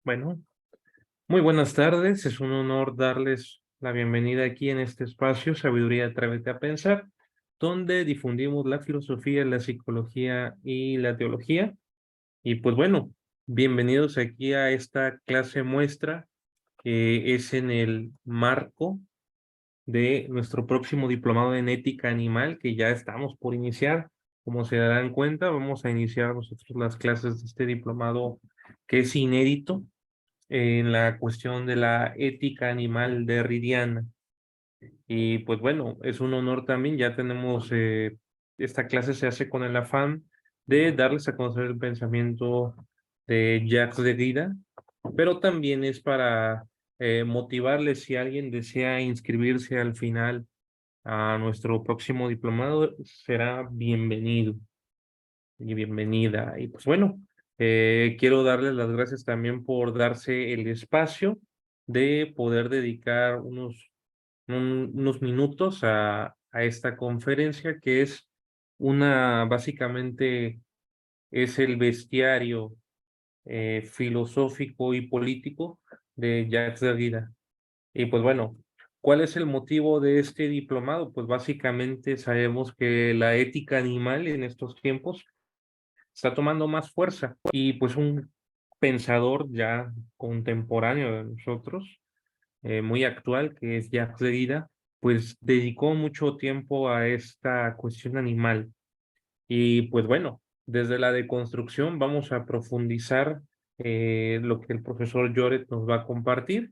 Bueno, muy buenas tardes. Es un honor darles la bienvenida aquí en este espacio, Sabiduría Atrévete a Pensar, donde difundimos la filosofía, la psicología y la teología. Y pues bueno, bienvenidos aquí a esta clase muestra que es en el marco de nuestro próximo diplomado en ética animal que ya estamos por iniciar. Como se darán cuenta, vamos a iniciar nosotros las clases de este diplomado que es inédito en la cuestión de la ética animal derridiana. Y pues bueno, es un honor también, ya tenemos, esta clase se hace con el afán de darles a conocer el pensamiento de Jacques Derrida, pero también es para motivarles si alguien desea inscribirse al final a nuestro próximo diplomado, será bienvenido y bienvenida. Y pues bueno, quiero darles las gracias también por darse el espacio de poder dedicar unos minutos a esta conferencia que es básicamente es el bestiario filosófico y político de Jacques Derrida. Y pues bueno, ¿cuál es el motivo de este diplomado? Pues básicamente sabemos que la ética animal en estos tiempos está tomando más fuerza y pues un pensador ya contemporáneo de nosotros, muy actual, que es Jacques Derrida, pues dedicó mucho tiempo a esta cuestión animal. Y pues bueno, desde la deconstrucción vamos a profundizar lo que el profesor Lloret nos va a compartir.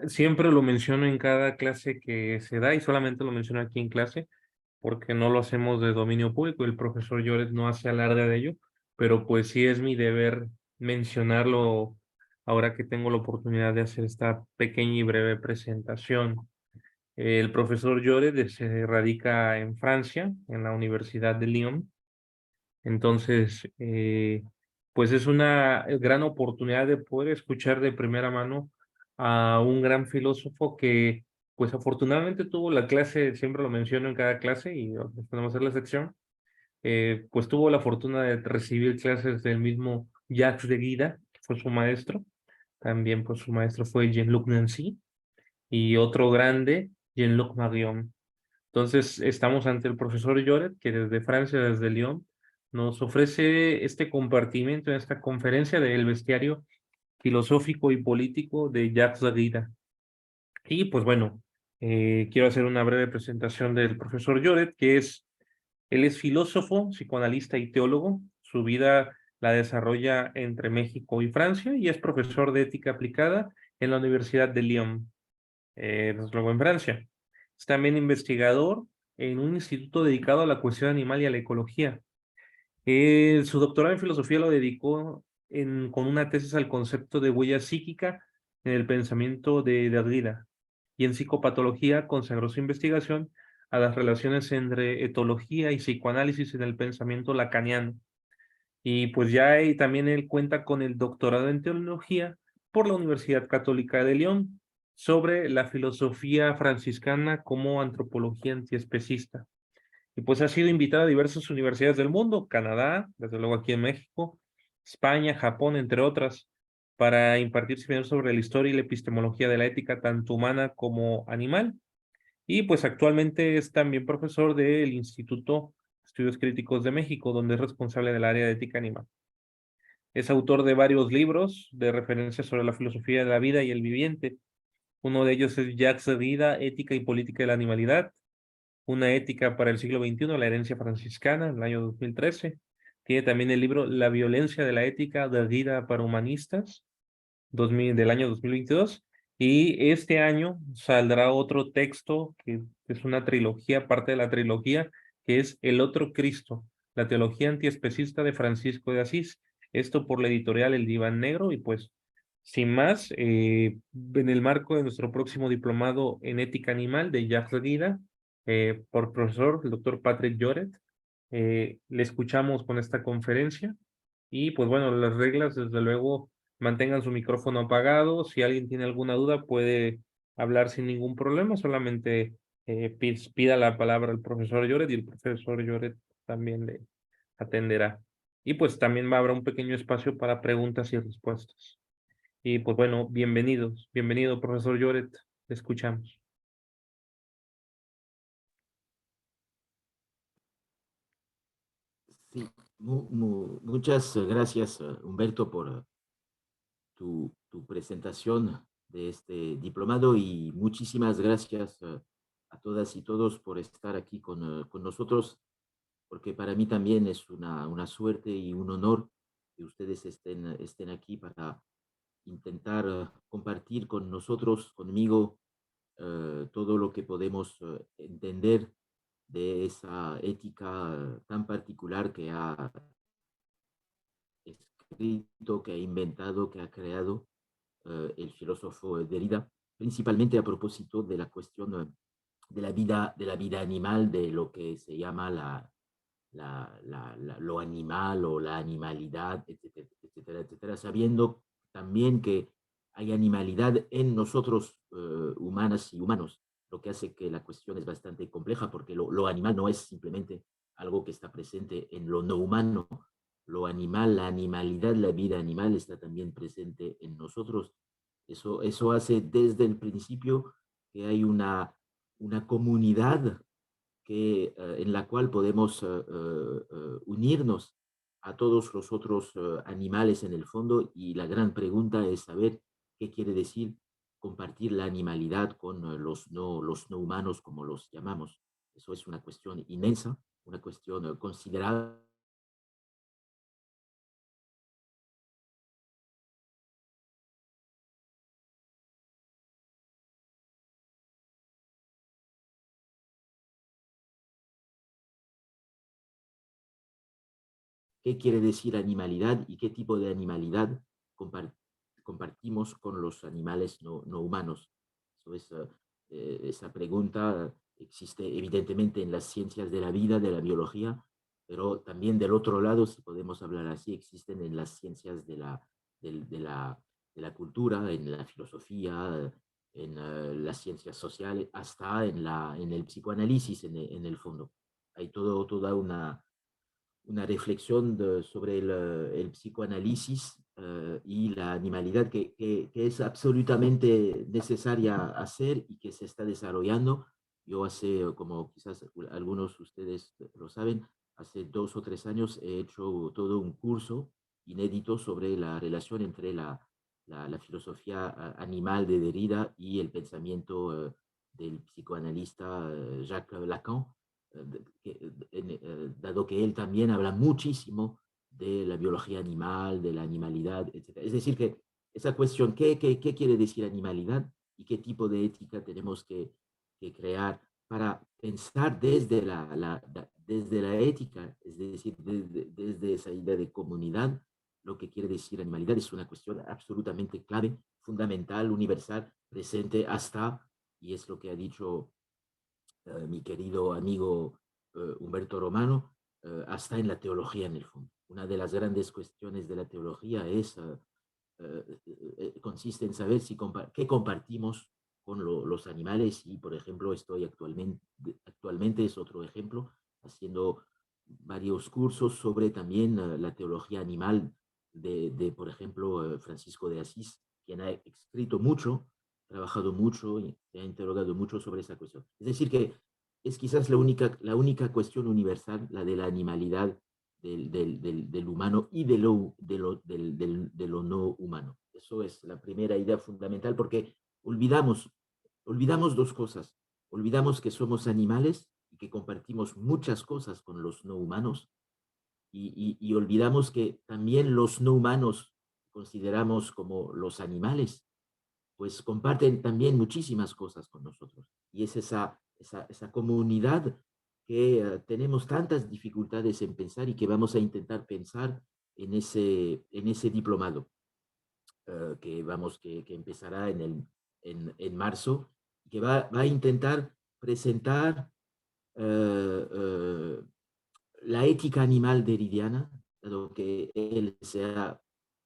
Siempre lo menciono en cada clase que se da y solamente lo menciono aquí en clase porque no lo hacemos de dominio público, el profesor Lloret no hace alarde de ello, pero pues sí es mi deber mencionarlo ahora que tengo la oportunidad de hacer esta pequeña y breve presentación. El profesor Lloret se radica en Francia, en la Universidad de Lyon, entonces, pues es una gran oportunidad de poder escuchar de primera mano a un gran filósofo que, pues afortunadamente tuvo la clase, siempre lo menciono en cada clase y después podemos hacer la sección, pues tuvo la fortuna de recibir clases del mismo Jacques Derrida, que fue su maestro. También, pues su maestro fue Jean-Luc Nancy y otro grande, Jean-Luc Marion. Entonces, estamos ante el profesor Lloret, que desde Francia, desde Lyon, nos ofrece este compartimiento en esta conferencia del bestiario filosófico y político de Jacques Derrida. Y pues bueno, quiero hacer una breve presentación del profesor Lloret, él es filósofo, psicoanalista y teólogo. Su vida la desarrolla entre México y Francia y es profesor de ética aplicada en la Universidad de Lyon, desde luego en Francia. Es también investigador en un instituto dedicado a la cuestión animal y a la ecología. Su doctorado en filosofía lo dedicó con una tesis al concepto de huella psíquica en el pensamiento de Derrida. Y en psicopatología consagró su investigación a las relaciones entre etología y psicoanálisis en el pensamiento lacaniano. Y pues ya ahí también él cuenta con el doctorado en teología por la Universidad Católica de León sobre la filosofía franciscana como antropología antiespecista. Y pues ha sido invitado a diversas universidades del mundo, Canadá, desde luego aquí en México, España, Japón, entre otras, para impartir seminarios sobre la historia y la epistemología de la ética tanto humana como animal. Y pues actualmente es también profesor del Instituto de Estudios Críticos de México, donde es responsable del área de ética animal. Es autor de varios libros de referencia sobre la filosofía de la vida y el viviente. Uno de ellos es Jacques Derrida, Ética y Política de la Animalidad, una ética para el siglo XXI, la herencia franciscana, en el año 2013. Tiene también el libro La violencia de la ética, Derrida para humanistas, del año 2022. Y este año saldrá otro texto que es una trilogía, parte de la trilogía, que es El otro Cristo, la teología antiespecista de Francisco de Asís. Esto por la editorial El Diván Negro. Y pues, sin más, en el marco de nuestro próximo diplomado en ética animal de Jacques Derrida, por profesor, el doctor Patrick Lloret, le escuchamos con esta conferencia. Y pues bueno, las reglas, desde luego, mantengan su micrófono apagado. Si alguien tiene alguna duda, puede hablar sin ningún problema. Solamente pida la palabra al profesor Lloret y el profesor Lloret también le atenderá. Y pues también habrá un pequeño espacio para preguntas y respuestas. Y pues bueno, bienvenidos, bienvenido, profesor Lloret, te escuchamos. Sí, muchas gracias, Humberto, por tu presentación de este diplomado y muchísimas gracias a todas y todos por estar aquí con nosotros, porque para mí también es una suerte y un honor que ustedes estén aquí para intentar compartir con nosotros, conmigo, todo lo que podemos entender de esa ética tan particular que ha escrito, que ha inventado, que ha creado el filósofo Derrida, principalmente a propósito de la cuestión de la vida animal, de lo que se llama lo animal o la animalidad, etcétera, etcétera, etcétera, sabiendo también que hay animalidad en nosotros, humanas y humanos, lo que hace que la cuestión es bastante compleja, porque lo animal no es simplemente algo que está presente en lo no humano, lo animal, la animalidad, la vida animal está también presente en nosotros. Eso hace desde el principio que hay una comunidad en la cual podemos unirnos a todos los otros animales en el fondo, y la gran pregunta es saber qué quiere decir compartir la animalidad con los no humanos, como los llamamos. Eso es una cuestión inmensa, una cuestión considerable. ¿Qué quiere decir animalidad y qué tipo de animalidad compar compartimos con los animales no humanos? Eso es, esa pregunta existe evidentemente en las ciencias de la vida, de la biología, pero también del otro lado, si podemos hablar así, existen en las ciencias del- de la, de la cultura, en la filosofía, en las ciencias sociales, hasta en el psicoanálisis en el fondo. Hay toda una reflexión sobre el psicoanálisis y la animalidad que es absolutamente necesaria hacer y que se está desarrollando. Yo hace, como quizás algunos de ustedes lo saben, hace 2 o 3 años he hecho todo un curso inédito sobre la relación entre la filosofía animal de Derrida y el pensamiento del psicoanalista Jacques Lacan, dado que él también habla muchísimo de la biología animal, de la animalidad, etc. Es decir, que esa cuestión, ¿qué quiere decir animalidad y qué tipo de ética tenemos que crear para pensar desde la ética, es decir, desde esa idea de comunidad? Lo que quiere decir animalidad es una cuestión absolutamente clave, fundamental, universal, presente hasta, y es lo que ha dicho mi querido amigo Humberto Romano, hasta en la teología en el fondo. Una de las grandes cuestiones de la teología consiste en saber qué compartimos con los animales, y por ejemplo estoy actualmente es otro ejemplo, haciendo varios cursos sobre también la teología animal por ejemplo, Francisco de Asís, quien ha escrito mucho, trabajado mucho y se ha interrogado mucho sobre esa cuestión. Es decir, que es quizás la única cuestión universal, la de la animalidad del humano y de lo no humano. Eso es la primera idea fundamental, porque olvidamos dos cosas. Olvidamos que somos animales y que compartimos muchas cosas con los no humanos, y olvidamos que también los no humanos consideramos como los animales, pues comparten también muchísimas cosas con nosotros. Y es esa comunidad que tenemos tantas dificultades en pensar y que vamos a intentar pensar en ese diplomado que empezará en marzo, que va a intentar presentar eh, eh, la ética animal deridiana, dado que él se ha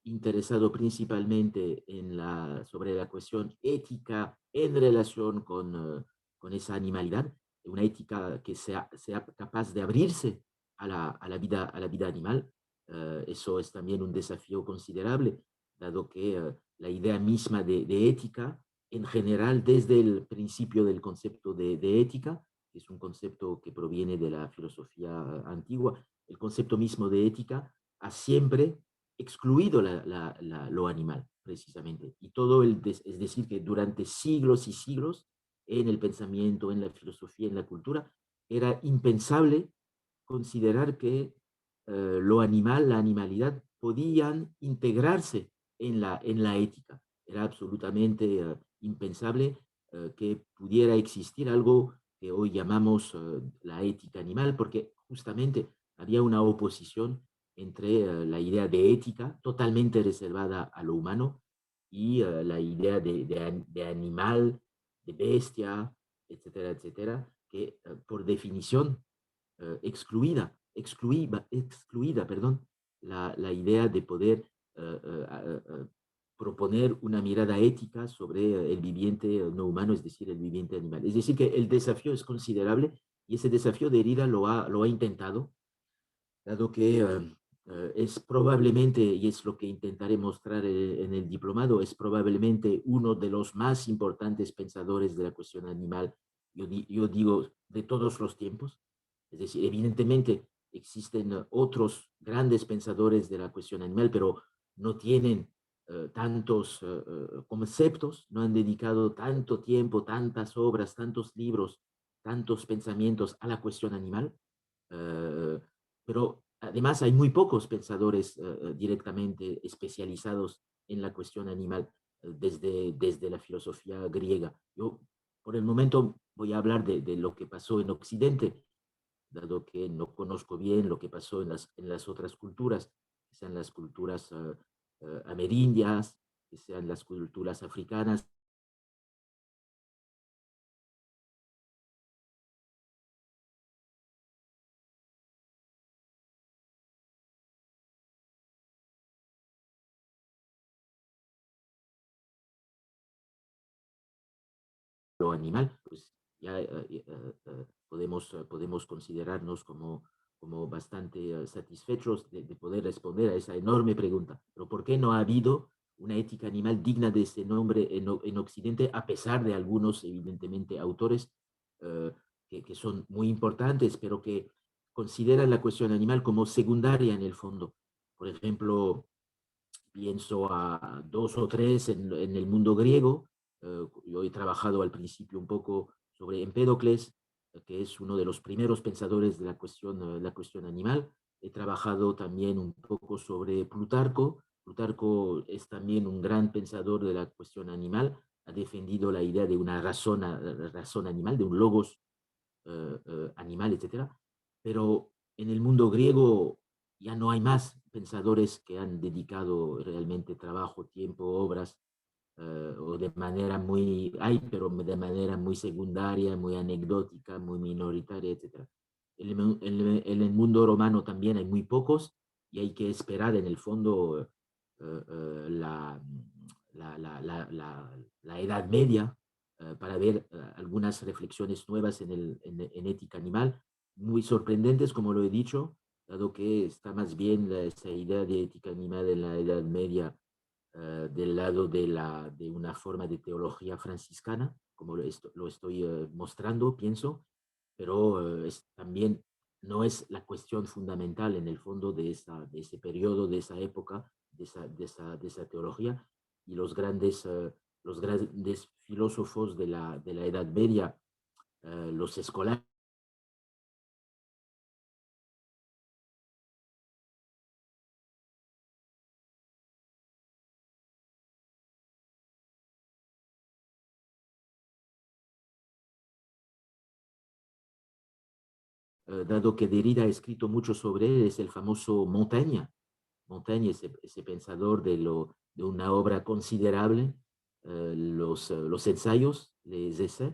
interesado principalmente sobre la cuestión ética en relación con esa animalidad, una ética que sea capaz de abrirse a la vida animal. Eso es también un desafío considerable, dado que la idea misma de ética en general desde el principio del concepto de ética, que es un concepto que proviene de la filosofía antigua. El concepto mismo de ética ha siempre excluido lo animal, precisamente. Y todo es decir, que durante siglos y siglos, en el pensamiento, en la filosofía, en la cultura, era impensable considerar que lo animal, la animalidad, podían integrarse en la ética. Era absolutamente impensable que pudiera existir algo que hoy llamamos la ética animal, porque justamente había una oposición entre la idea de ética totalmente reservada a lo humano y la idea de animal, de bestia, etcétera, etcétera, que por definición excluida, perdón, la idea de poder proponer una mirada ética sobre el viviente no humano, es decir, el viviente animal. Es decir, que el desafío es considerable y ese desafío Derrida lo ha intentado, dado que es probablemente, y es lo que intentaré mostrar en el diplomado, es probablemente uno de los más importantes pensadores de la cuestión animal, yo digo, de todos los tiempos. Es decir, evidentemente existen otros grandes pensadores de la cuestión animal, pero no tienen tantos conceptos, no han dedicado tanto tiempo, tantas obras, tantos libros, tantos pensamientos a la cuestión animal. Uh, pero además hay muy pocos pensadores directamente especializados en la cuestión animal desde la filosofía griega. Yo por el momento voy a hablar de lo que pasó en Occidente, dado que no conozco bien lo que pasó en las otras culturas, que sean las culturas amerindias, que sean las culturas africanas. Lo animal, pues ya podemos considerarnos como bastante satisfechos de poder responder a esa enorme pregunta. Pero ¿por qué no ha habido una ética animal digna de ese nombre en Occidente, a pesar de algunos, evidentemente, autores que son muy importantes, pero que consideran la cuestión animal como secundaria en el fondo? Por ejemplo, pienso a dos o tres en el mundo griego. Yo he trabajado al principio un poco sobre Empédocles, que es uno de los primeros pensadores de la cuestión animal. He trabajado también un poco sobre Plutarco. Plutarco es también un gran pensador de la cuestión animal. Ha defendido la idea de una razón animal, de un logos animal, etcétera. Pero en el mundo griego ya no hay más pensadores que han dedicado realmente trabajo, tiempo, obras, o de manera muy, hay, pero de manera muy secundaria, muy anecdótica, muy minoritaria, etcétera. En el mundo romano también hay muy pocos y hay que esperar en el fondo la Edad Media para ver algunas reflexiones nuevas en ética animal, muy sorprendentes, como lo he dicho, dado que está más bien esa idea de ética animal en la Edad Media del lado de una forma de teología franciscana, como lo estoy mostrando, pienso, pero también no es la cuestión fundamental en el fondo de ese periodo, de esa época, de esa teología, y los grandes filósofos de la Edad Media, los escolares, dado que Derrida ha escrito mucho sobre él, es el famoso Montaigne. Montaigne, ese pensador de una obra considerable, los ensayos, les essais,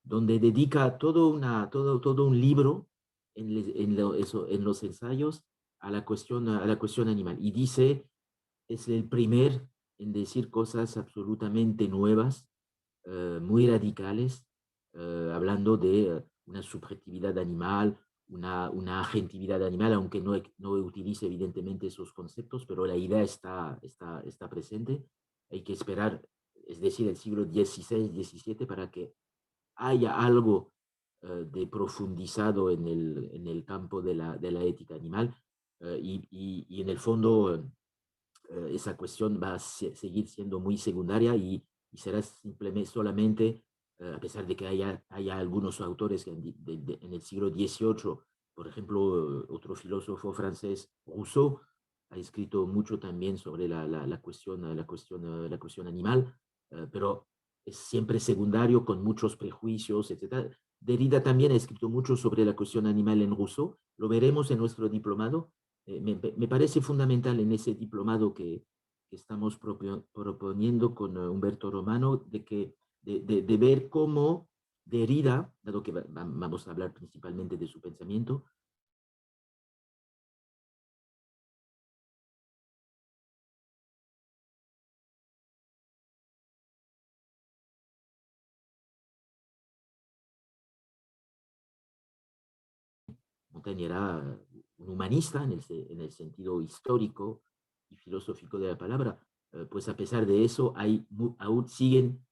donde dedica todo un libro en los ensayos a la cuestión animal. Y dice, es el primer en decir cosas absolutamente nuevas, muy radicales, hablando de una subjetividad animal, una agentividad animal, aunque no utilice evidentemente esos conceptos, pero la idea está presente. hay que esperar, es decir, el siglo XVI, XVII, para que haya algo de profundizado en el campo de la ética animal, y en el fondo esa cuestión va a seguir siendo muy secundaria y será simplemente solamente, a pesar de que haya algunos autores que en el siglo XVIII, por ejemplo, otro filósofo francés, Rousseau, ha escrito mucho también sobre la cuestión animal, pero es siempre secundario, con muchos prejuicios, etc. Derrida también ha escrito mucho sobre la cuestión animal en Rousseau, lo veremos en nuestro diplomado. Me parece fundamental en ese diplomado que estamos proponiendo con Humberto Romano, de ver cómo Derrida, dado que vamos a hablar principalmente de su pensamiento, Montaigne era un humanista en el sentido histórico y filosófico de la palabra, pues a pesar de eso aún siguen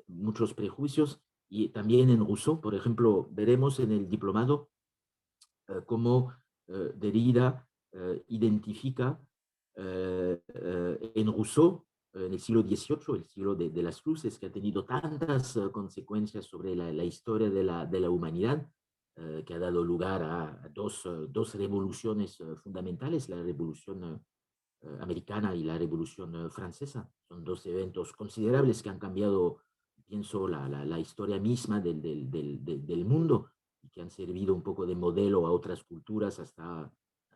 muchos prejuicios, y también en Rousseau, por ejemplo, veremos en el diplomado cómo Derrida identifica en Rousseau, en el siglo XVIII, el siglo de las luces, que ha tenido tantas consecuencias sobre la historia de la humanidad, que ha dado lugar a dos revoluciones fundamentales, la revolución americana y la revolución francesa. Son dos eventos considerables que han cambiado, pienso, la historia misma del mundo, y que han servido un poco de modelo a otras culturas, hasta,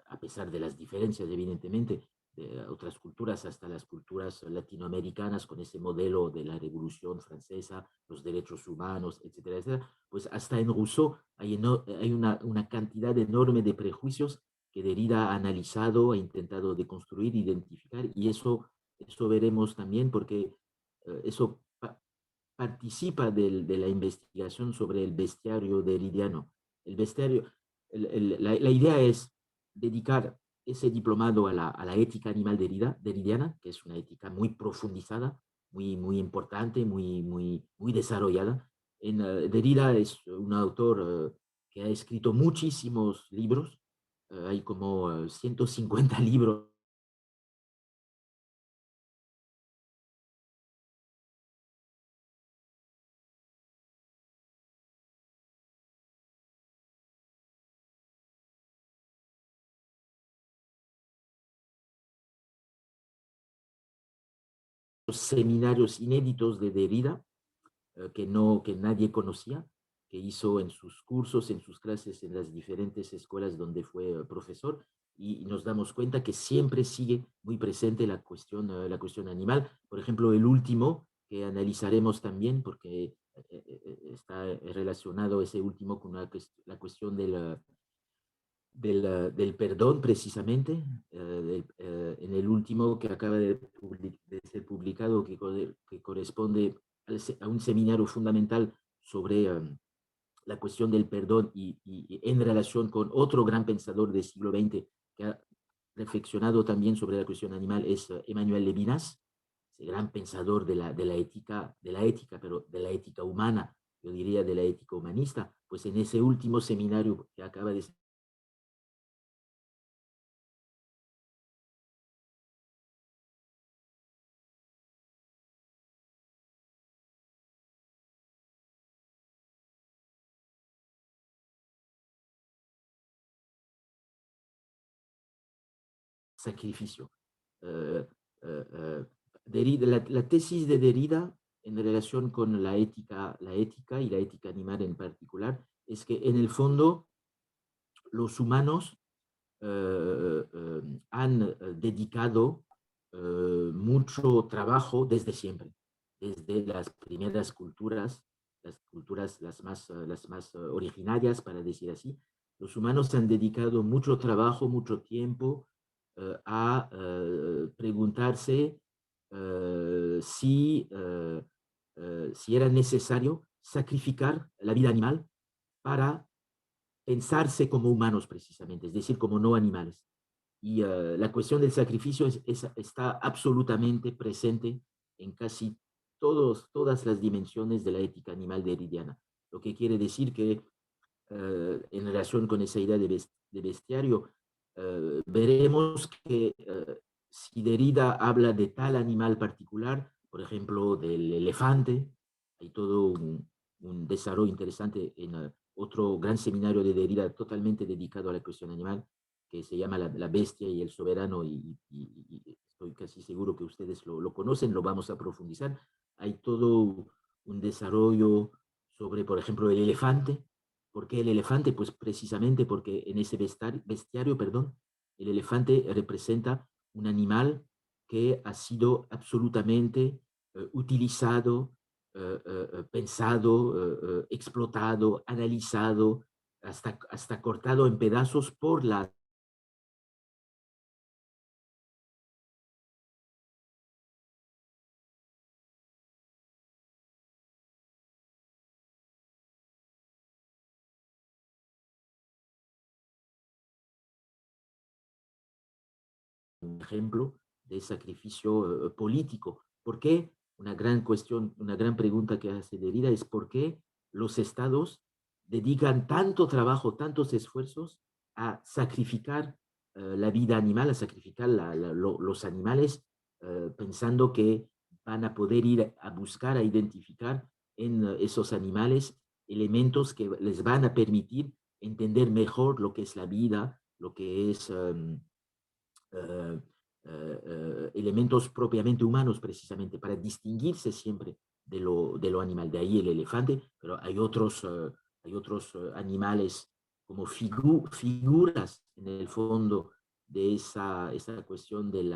a pesar de las diferencias, evidentemente, de otras culturas, hasta las culturas latinoamericanas, con ese modelo de la Revolución Francesa, los derechos humanos, etcétera, etcétera. Pues hasta en Rousseau hay una cantidad enorme de prejuicios que Derrida ha analizado, ha intentado deconstruir, identificar, y eso veremos también, porque eso participa de la investigación sobre el bestiario derridiano. El bestiario, la idea es dedicar ese diplomado a la ética animal derridiana, que es una ética muy profundizada, muy importante, muy desarrollada. Derrida es un autor que ha escrito muchísimos libros, hay como 150 libros seminarios inéditos de Derrida, que nadie conocía, que hizo en sus cursos, en sus clases, en las diferentes escuelas donde fue profesor, y nos damos cuenta que siempre sigue muy presente la cuestión animal. Por ejemplo, el último que analizaremos también, porque está relacionado ese último con la cuestión del perdón, precisamente, en el último que acaba de ser publicado, que corresponde a un seminario fundamental sobre la cuestión del perdón, y en relación con otro gran pensador del siglo XX que ha reflexionado también sobre la cuestión animal, es Emmanuel Levinas, ese gran pensador de la ética, pero de la ética humana, yo diría de la ética humanista. Pues en ese último seminario que acaba de sacrificio. Eh, Derrida, la tesis de Derrida en relación con la ética y la ética animal en particular, es que en el fondo los humanos han dedicado mucho trabajo desde siempre, desde las primeras culturas, las culturas las más originarias, para decir así. Los humanos han dedicado mucho trabajo, mucho tiempo a preguntarse si era necesario sacrificar la vida animal para pensarse como humanos, precisamente, es decir, como no animales. Y la cuestión del sacrificio está absolutamente presente en casi todas las dimensiones de la ética animal derridiana. Lo que quiere decir que en relación con esa idea de bestiario, veremos que si Derrida habla de tal animal particular, por ejemplo, del elefante, hay todo un desarrollo interesante en otro gran seminario de Derrida totalmente dedicado a la cuestión animal, que se llama La bestia y el soberano, y estoy casi seguro que ustedes lo conocen, lo vamos a profundizar. Hay todo un desarrollo sobre, por ejemplo, el elefante. ¿Por qué el elefante? Pues precisamente porque en ese bestiario, perdón, el elefante representa un animal que ha sido absolutamente utilizado, pensado, explotado, analizado, hasta cortado en pedazos por la un ejemplo de sacrificio político. ¿Por qué? Una gran cuestión, una gran pregunta que hace Derrida es por qué los estados dedican tanto trabajo, tantos esfuerzos a sacrificar la vida animal, a sacrificar los animales, pensando que van a poder ir a buscar, a identificar en esos animales elementos que les van a permitir entender mejor lo que es la vida, lo que es eh, elementos propiamente humanos, precisamente, para distinguirse siempre de lo animal. De ahí el elefante, pero hay otros animales como figuras en el fondo de esa cuestión del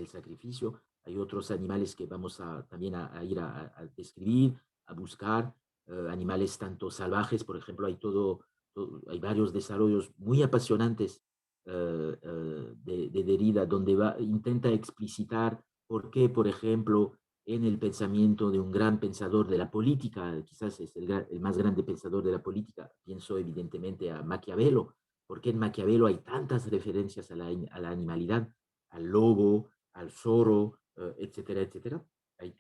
sacrificio. Hay otros animales que vamos también a ir a describir, a buscar, animales tanto salvajes, por ejemplo, hay varios desarrollos muy apasionantes de Derrida, donde intenta explicitar por qué, por ejemplo, en el pensamiento de un gran pensador de la política, quizás es el más grande pensador de la política, pienso evidentemente a Maquiavelo, por qué en Maquiavelo hay tantas referencias a la animalidad, al lobo, al zorro, etcétera, etcétera. Hay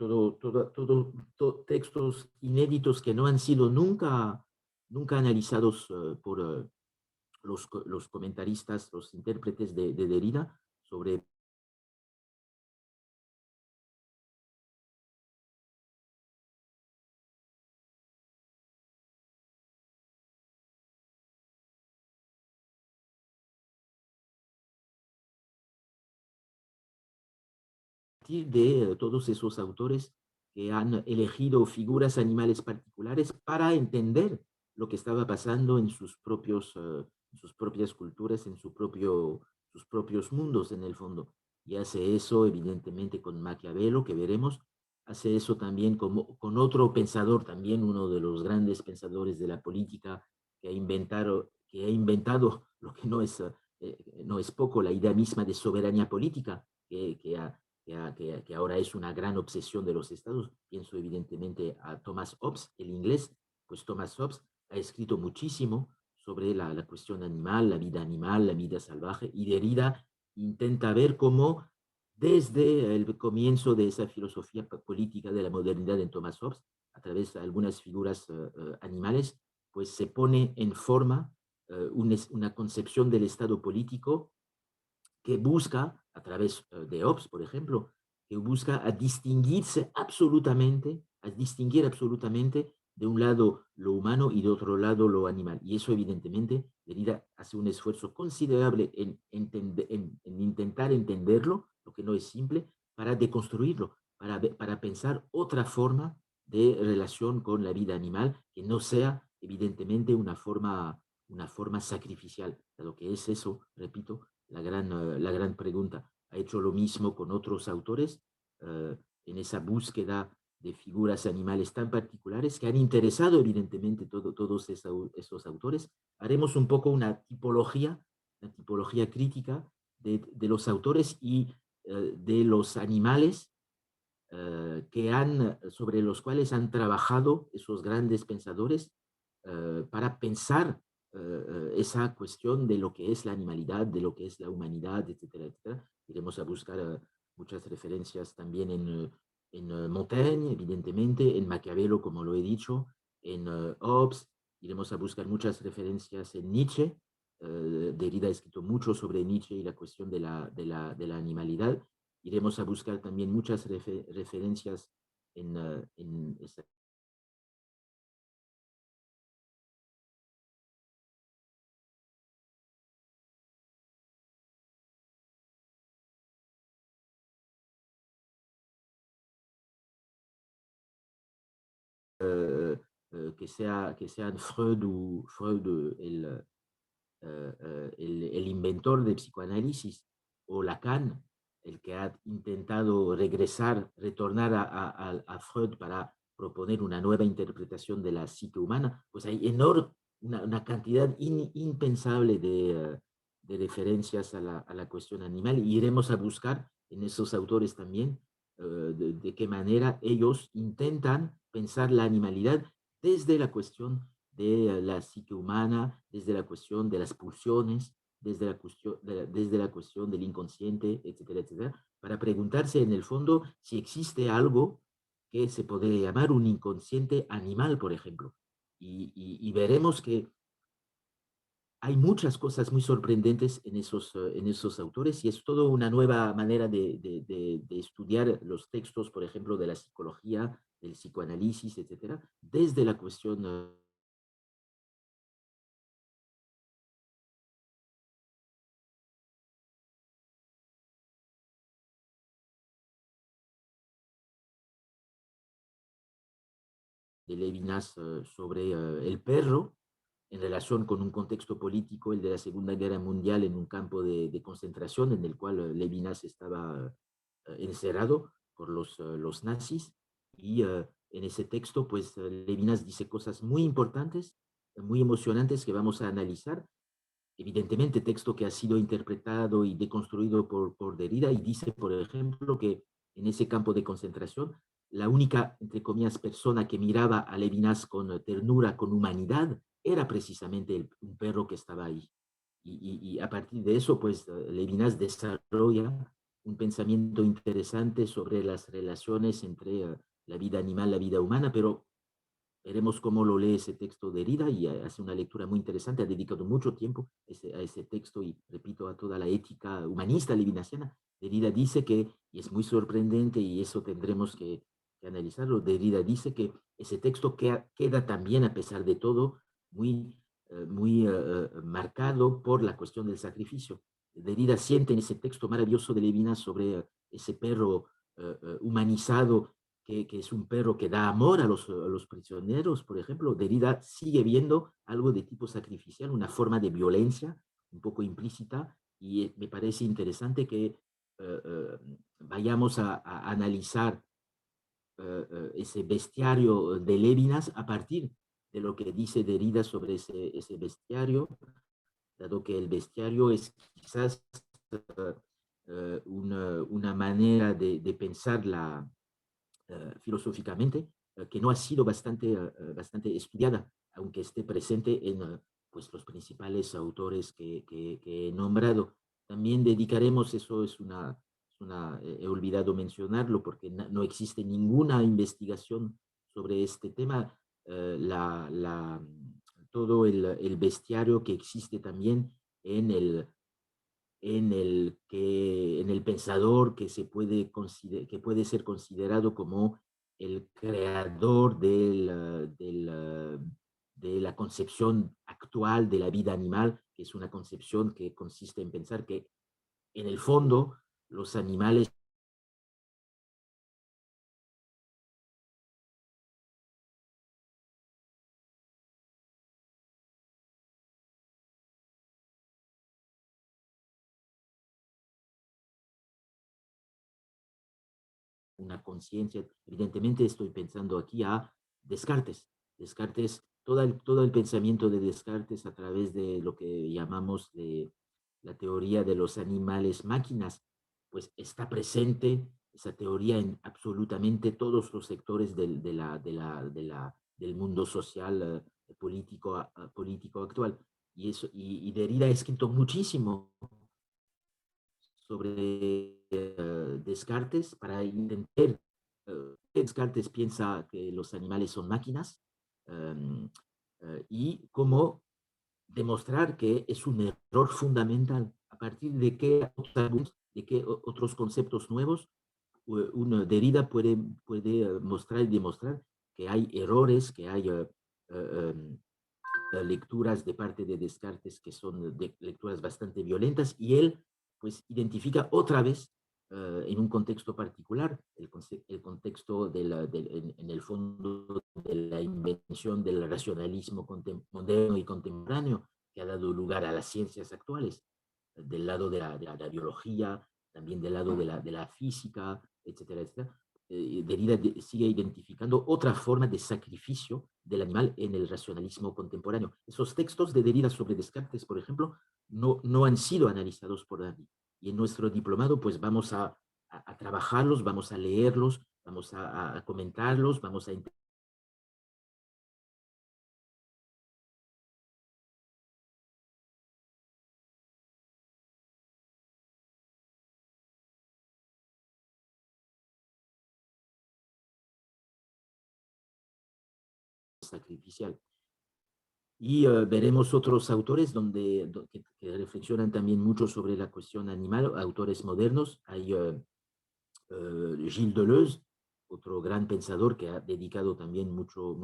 textos inéditos que no han sido nunca analizados por los comentaristas, los intérpretes de Derrida sobre de todos esos autores que han elegido figuras animales particulares para entender lo que estaba pasando en sus propias culturas, sus propios mundos en el fondo. Y hace eso evidentemente con Maquiavelo, que veremos, hace eso también con otro pensador, también uno de los grandes pensadores de la política que ha inventado lo que no es poco, la idea misma de soberanía política, que ahora es una gran obsesión de los estados. Pienso evidentemente a Thomas Hobbes, el inglés. Pues Thomas Hobbes ha escrito muchísimo sobre la cuestión animal, la vida salvaje, y Derrida intenta ver cómo desde el comienzo de esa filosofía política de la modernidad en Thomas Hobbes, a través de algunas figuras animales, pues se pone en forma una concepción del Estado político que busca, a través de Hobbes, por ejemplo, que busca a distinguir absolutamente de un lado lo humano y de otro lado lo animal. Y eso, evidentemente, Derrida hace un esfuerzo considerable en intentar entenderlo, lo que no es simple, para deconstruirlo, para pensar otra forma de relación con la vida animal que no sea, evidentemente, una forma sacrificial. Lo que es eso, repito, la gran pregunta. Ha hecho lo mismo con otros autores en esa búsqueda de figuras animales tan particulares que han interesado evidentemente todos esos autores. Haremos un poco una tipología crítica de los autores y de los animales sobre los cuales han trabajado esos grandes pensadores para pensar esa cuestión de lo que es la animalidad, de lo que es la humanidad, etcétera, etcétera. Iremos a buscar muchas referencias también en Montaigne, evidentemente, en Maquiavelo, como lo he dicho, en Hobbes. Iremos a buscar muchas referencias en Nietzsche. Derrida ha escrito mucho sobre Nietzsche y la cuestión de la animalidad. Iremos a buscar también muchas referencias en esa que sean Freud el inventor del psicoanálisis, o Lacan, el que ha intentado retornar a Freud para proponer una nueva interpretación de la psique humana, pues hay una cantidad impensable de referencias a la cuestión animal, y iremos a buscar en esos autores también de qué manera ellos intentan pensar la animalidad desde la cuestión de la psique humana, desde la cuestión de las pulsiones, desde la cuestión del inconsciente, etcétera, etcétera, para preguntarse en el fondo si existe algo que se podría llamar un inconsciente animal, por ejemplo. Y veremos que hay muchas cosas muy sorprendentes en esos autores, y es toda una nueva manera de estudiar los textos, por ejemplo, de la psicología, del psicoanálisis, etcétera, desde la cuestión de Levinas sobre el perro en relación con un contexto político, el de la Segunda Guerra Mundial, en un campo de concentración en el cual Levinas estaba encerrado por los nazis. Y en ese texto, pues Levinas dice cosas muy importantes, muy emocionantes, que vamos a analizar. Evidentemente, texto que ha sido interpretado y deconstruido por Derrida, y dice, por ejemplo, que en ese campo de concentración, la única, entre comillas, persona que miraba a Levinas con ternura, con humanidad, era precisamente un perro que estaba ahí. Y a partir de eso, pues Levinas desarrolla un pensamiento interesante sobre las relaciones entre la vida animal, la vida humana, pero veremos cómo lo lee ese texto de Derrida, y hace una lectura muy interesante. Ha dedicado mucho tiempo a ese texto y, repito, a toda la ética humanista levinasiana. Derrida dice que, y es muy sorprendente, y eso tendremos que analizarlo, Derrida dice que ese texto queda también, a pesar de todo, muy marcado por la cuestión del sacrificio. Derrida siente en ese texto maravilloso de Levinas sobre ese perro humanizado, que es un perro que da amor a los prisioneros, por ejemplo. Derrida sigue viendo algo de tipo sacrificial, una forma de violencia un poco implícita, y me parece interesante que vayamos a analizar ese bestiario de Levinas a partir de lo que dice Derrida sobre ese bestiario, dado que el bestiario es quizás una manera de pensar filosóficamente, que no ha sido bastante estudiada, aunque esté presente en pues, los principales autores que he nombrado. También dedicaremos, eso he olvidado mencionarlo, porque no existe ninguna investigación sobre este tema, eh, la, la, todo el bestiario que existe también en el pensador que puede ser considerado como el creador de la concepción actual de la vida animal, que es una concepción que consiste en pensar que en el fondo los animales una conciencia. Evidentemente estoy pensando aquí a Descartes. Descartes, todo el pensamiento de Descartes a través de lo que llamamos de la teoría de los animales máquinas, pues está presente esa teoría en absolutamente todos los sectores del mundo social político actual. y Derrida ha escrito muchísimo sobre Descartes para entender. Descartes piensa que los animales son máquinas, um, y cómo demostrar que es un error fundamental. A partir de qué otros conceptos nuevos, una Derrida puede mostrar y demostrar que hay errores, que hay lecturas de parte de Descartes que son lecturas bastante violentas, y él pues identifica otra vez en un contexto particular, el contexto en el fondo de la invención del racionalismo moderno y contemporáneo que ha dado lugar a las ciencias actuales, del lado de la biología, también del lado de la física, etcétera, etcétera. Derrida sigue identificando otra forma de sacrificio del animal en el racionalismo contemporáneo. Esos textos de Derrida sobre Descartes, por ejemplo, no han sido analizados por nadie. Y en nuestro diplomado, pues vamos a trabajarlos, vamos a leerlos, vamos a comentarlos, vamos a sacrificial. Y veremos otros autores que reflexionan también mucho sobre la cuestión animal, autores modernos. Hay Gilles Deleuze, otro gran pensador que ha dedicado también mucho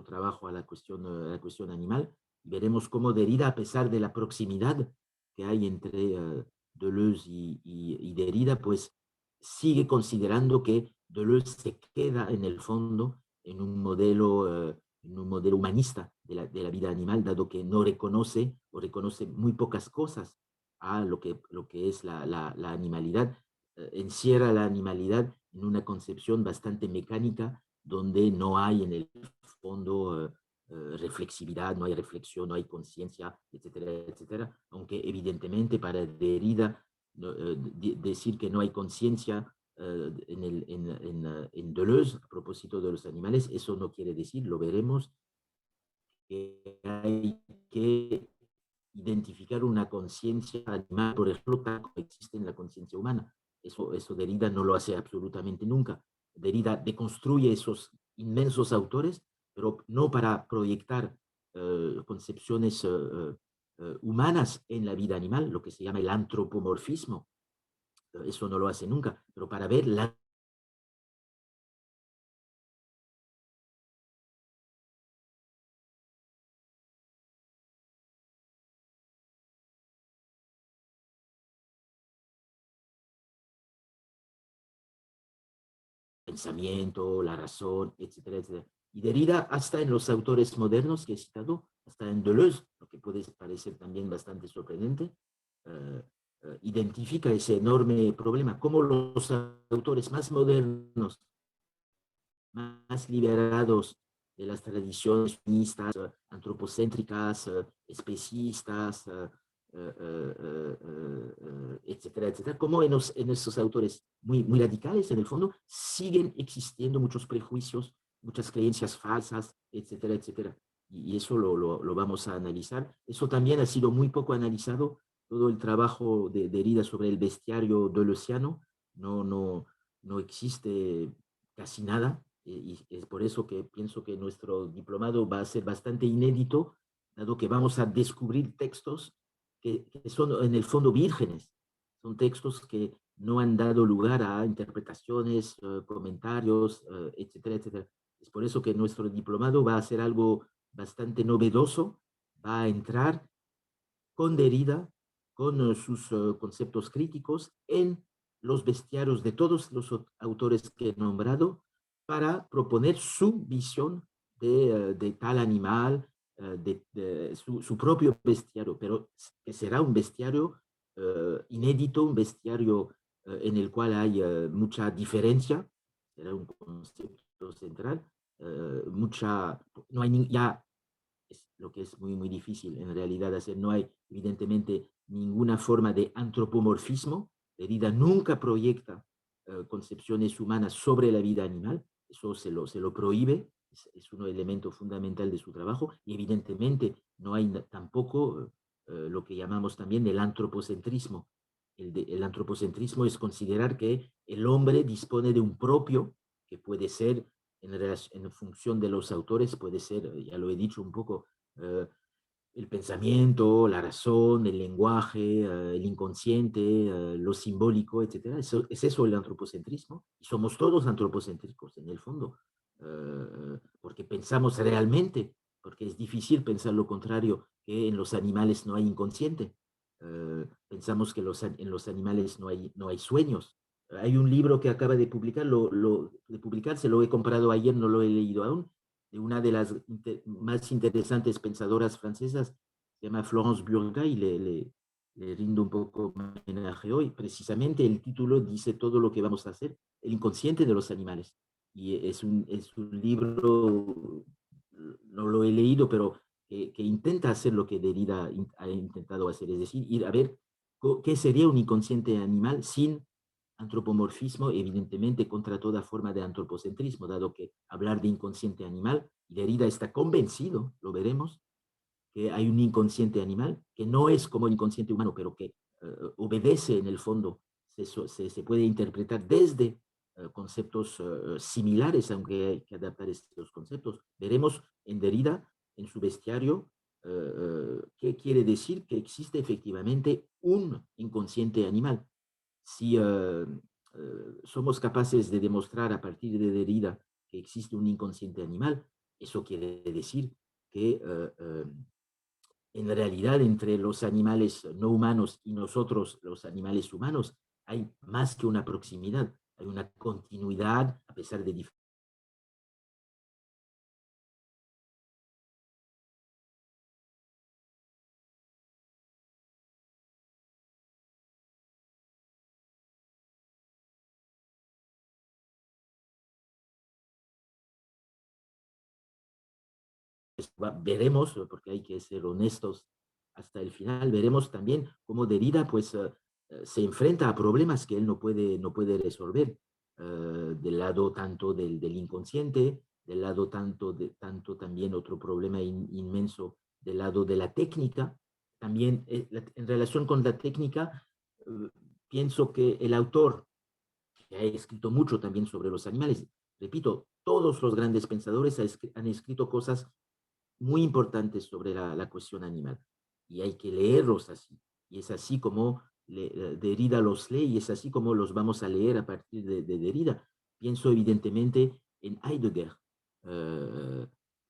trabajo a la cuestión animal. Veremos cómo Derrida, a pesar de la proximidad que hay entre Deleuze y Derrida, pues sigue considerando que Deleuze se queda en el fondo en un modelo humanista de la vida animal, dado que no reconoce o reconoce muy pocas cosas a lo que es la animalidad. Encierra la animalidad en una concepción bastante mecánica, donde no hay en el fondo reflexividad, no hay reflexión, no hay conciencia, etcétera, etcétera. Aunque evidentemente para Derrida decir que no hay conciencia en Deleuze, a propósito de los animales, eso no quiere decir, lo veremos, que hay que identificar una conciencia animal, por ejemplo, tal como existe en la conciencia humana. Eso Derrida no lo hace absolutamente nunca. Derrida deconstruye esos inmensos autores, pero no para proyectar concepciones humanas en la vida animal, lo que se llama el antropomorfismo. Eso no lo hace nunca, pero para ver la pensamiento, la razón, etcétera, etcétera. Y Derrida, hasta en los autores modernos que he citado, hasta en Deleuze, lo que puede parecer también bastante sorprendente, identifica ese enorme problema, cómo los autores más modernos, más liberados de las tradiciones feministas, antropocéntricas, especistas, etcétera, etcétera, como en esos autores muy radicales, en el fondo, siguen existiendo muchos prejuicios, muchas creencias falsas, etcétera, etcétera. Y eso lo vamos a analizar. Eso también ha sido muy poco analizado, todo el trabajo de Derrida sobre el bestiario deleuziano. No existe casi nada, y es por eso que pienso que nuestro diplomado va a ser bastante inédito, dado que vamos a descubrir textos que son en el fondo vírgenes, son textos que no han dado lugar a interpretaciones, comentarios, etcétera, etcétera. Es por eso que nuestro diplomado va a ser algo bastante novedoso, va a entrar con Derrida, con sus conceptos críticos en los bestiarios de todos los autores que he nombrado, para proponer su visión de tal animal, su propio bestiario, pero que será un bestiario inédito, un bestiario en el cual hay mucha diferencia, será un concepto central, no hay ya es lo que es muy difícil en realidad hacer. No hay evidentemente ninguna forma de antropomorfismo. Derrida nunca proyecta concepciones humanas sobre la vida animal, eso se lo prohíbe, es un elemento fundamental de su trabajo, y evidentemente no hay tampoco lo que llamamos también el antropocentrismo. El antropocentrismo es considerar que el hombre dispone de un propio, que puede ser, en función de los autores, puede ser, ya lo he dicho un poco, el pensamiento, la razón, el lenguaje, el inconsciente, lo simbólico, etcétera. Es eso el antropocentrismo. Y somos todos antropocéntricos en el fondo, porque pensamos realmente, porque es difícil pensar lo contrario, que en los animales no hay inconsciente. Pensamos que en los animales no hay sueños. Hay un libro que acaba de publicar, de publicarse, lo he comprado ayer, no lo he leído aún, de una de las más interesantes pensadoras francesas, se llama Florence Burga, y le rindo un poco homenaje hoy. Precisamente el título dice todo lo que vamos a hacer, el inconsciente de los animales. Y es un libro, no lo he leído, pero que intenta hacer lo que Derrida ha intentado hacer, es decir, ir a ver qué sería un inconsciente animal sin antropomorfismo, evidentemente contra toda forma de antropocentrismo, dado que hablar de inconsciente animal, y Derrida está convencido, lo veremos, que hay un inconsciente animal que no es como el inconsciente humano, pero que obedece en el fondo, se puede interpretar desde conceptos similares, aunque hay que adaptar estos conceptos. Veremos en Derrida, en su bestiario, qué quiere decir que existe efectivamente un inconsciente animal. Si somos capaces de demostrar a partir de Derrida que existe un inconsciente animal, eso quiere decir que en realidad entre los animales no humanos y nosotros, los animales humanos, hay más que una proximidad, hay una continuidad a pesar de diferencias. Veremos, porque hay que ser honestos hasta el final, veremos también cómo Derrida pues, se enfrenta a problemas que él no puede resolver, del lado tanto del inconsciente, del lado tanto también otro problema inmenso del lado de la técnica. También en relación con la técnica, eh, pienso que el autor, que ha escrito mucho también sobre los animales, repito, todos los grandes pensadores han escrito cosas muy importantes sobre la cuestión animal, y hay que leerlos así, y es así como Derrida los lee, y es así como los vamos a leer a partir de Derrida. Pienso evidentemente en Heidegger.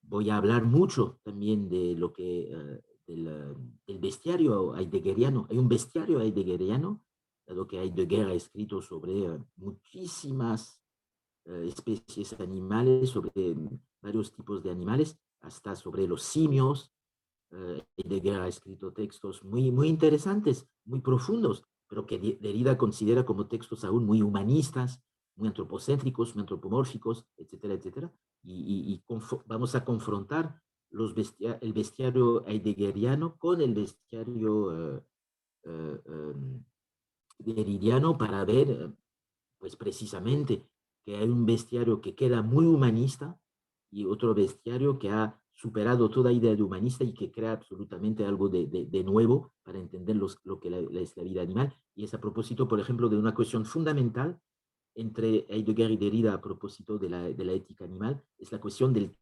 Voy a hablar mucho también de lo que, del bestiario heideggeriano. Hay un bestiario heideggeriano, dado que Heidegger ha escrito sobre muchísimas especies animales, sobre varios tipos de animales, hasta sobre los simios. Heidegger ha escrito textos muy interesantes, muy profundos, pero que Derrida considera como textos aún muy humanistas, muy antropocéntricos, muy antropomórficos, etcétera, etcétera. Y vamos a confrontar el bestiario heideggeriano con el bestiario derridiano, para ver, pues precisamente, que hay un bestiario que queda muy humanista y otro bestiario que ha superado toda idea de humanista y que crea absolutamente algo de nuevo para entender lo que es la vida animal. Y es a propósito, por ejemplo, de una cuestión fundamental entre Heidegger y Derrida a propósito de la ética animal, es la cuestión del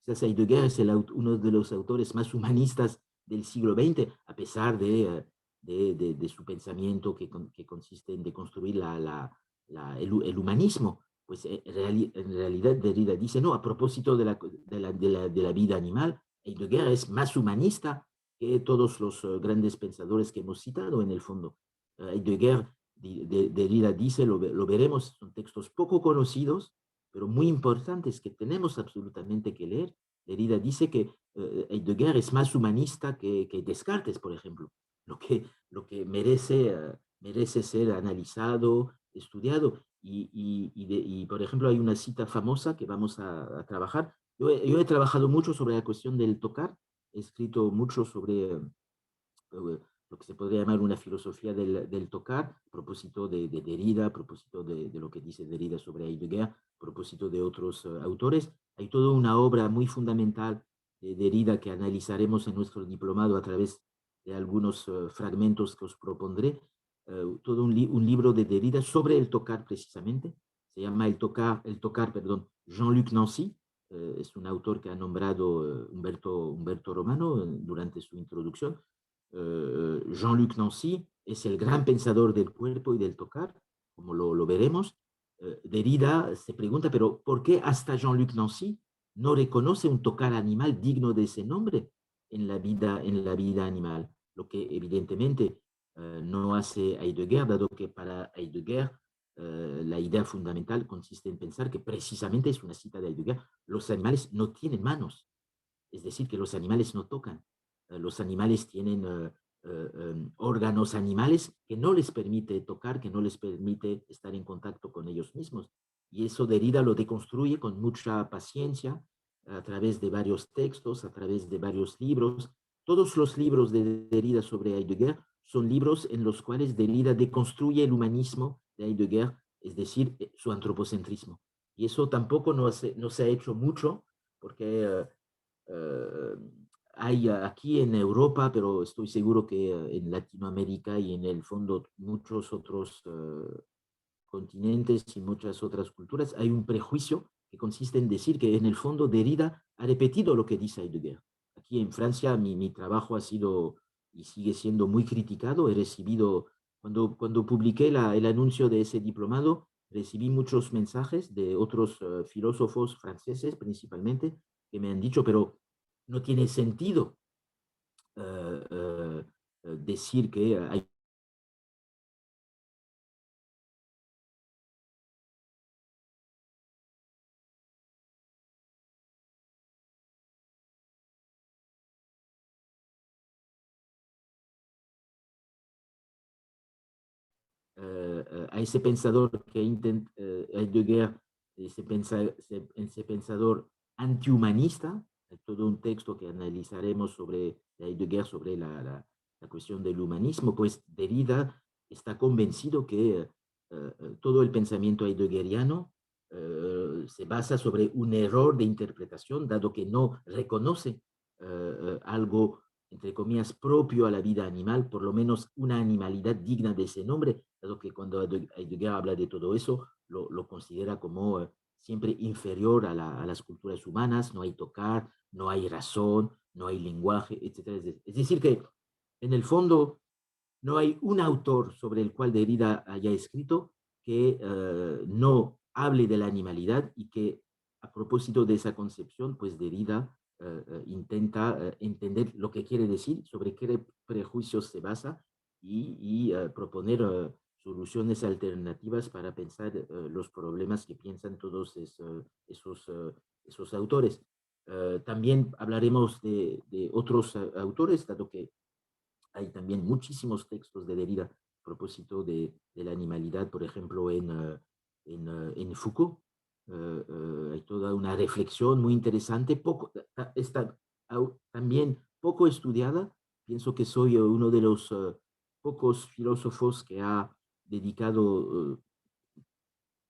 Heidegger es uno de los autores más humanistas del siglo XX, a pesar de su pensamiento que consiste en deconstruir el humanismo. Pues en realidad Derrida dice, no, a propósito de la vida animal, Heidegger es más humanista que todos los grandes pensadores que hemos citado en el fondo. Heidegger, Derrida dice, lo veremos, son textos poco conocidos, pero muy importantes que tenemos absolutamente que leer. Derrida dice que Heidegger es más humanista que Descartes, por ejemplo, lo que merece ser analizado, estudiado. y, por ejemplo, hay una cita famosa que vamos a trabajar. Yo he trabajado mucho sobre la cuestión del tocar, he escrito mucho sobre lo que se podría llamar una filosofía del tocar, a propósito de Derrida, a propósito de lo que dice Derrida sobre Heidegger, a propósito de otros autores. Hay toda una obra muy fundamental de Derrida que analizaremos en nuestro diplomado a través de algunos fragmentos que os propondré. Todo un libro de Derrida sobre el tocar precisamente. Se llama perdón, Jean-Luc Nancy. Es un autor que ha nombrado Humberto Romano durante su introducción. Jean-Luc Nancy es el gran pensador del cuerpo y del tocar, como lo veremos. Derrida se pregunta, pero ¿por qué hasta Jean-Luc Nancy no reconoce un tocar animal digno de ese nombre en la vida animal? Lo que evidentemente no hace Heidegger, dado que para Heidegger la idea fundamental consiste en pensar que precisamente es una cita de Heidegger, los animales no tienen manos, es decir, que los animales no tocan. Los animales tienen órganos animales que no les permite tocar, que no les permite estar en contacto con ellos mismos. Y eso Derrida lo deconstruye con mucha paciencia a través de varios textos, a través de varios libros. Todos los libros de Derrida sobre Heidegger son libros en los cuales Derrida deconstruye el humanismo de Heidegger, es decir, su antropocentrismo. Y eso tampoco no se ha hecho mucho, porque uh, hay aquí en Europa, pero estoy seguro que en Latinoamérica y en el fondo muchos otros continentes y muchas otras culturas, hay un prejuicio que consiste en decir que en el fondo Derrida ha repetido lo que dice Heidegger. Aquí en Francia mi trabajo ha sido y sigue siendo muy criticado. He recibido, cuando publiqué el anuncio de ese diplomado, recibí muchos mensajes de otros filósofos franceses principalmente que me han dicho, pero no tiene sentido decir que hay a ese pensador que Heidegger, ese pensador antihumanista. Hay todo un texto que analizaremos sobre Heidegger, sobre la cuestión del humanismo, pues Derrida está convencido que todo el pensamiento heideggeriano se basa sobre un error de interpretación, dado que no reconoce algo, entre comillas, propio a la vida animal, por lo menos una animalidad digna de ese nombre, dado que cuando Heidegger habla de todo eso, lo considera como siempre inferior a las culturas humanas. No hay tocar, no hay razón, no hay lenguaje, etc. Es decir, que en el fondo no hay un autor sobre el cual Derrida haya escrito que no hable de la animalidad, y que a propósito de esa concepción, pues Derrida intenta entender lo que quiere decir, sobre qué prejuicios se basa, y proponer soluciones alternativas para pensar los problemas que piensan todos esos autores. También hablaremos de otros autores, dado que hay también muchísimos textos de Derrida a propósito de la animalidad, por ejemplo, en Foucault. Hay toda una reflexión muy interesante, está también poco estudiada. Pienso que soy uno de los pocos filósofos que ha dedicado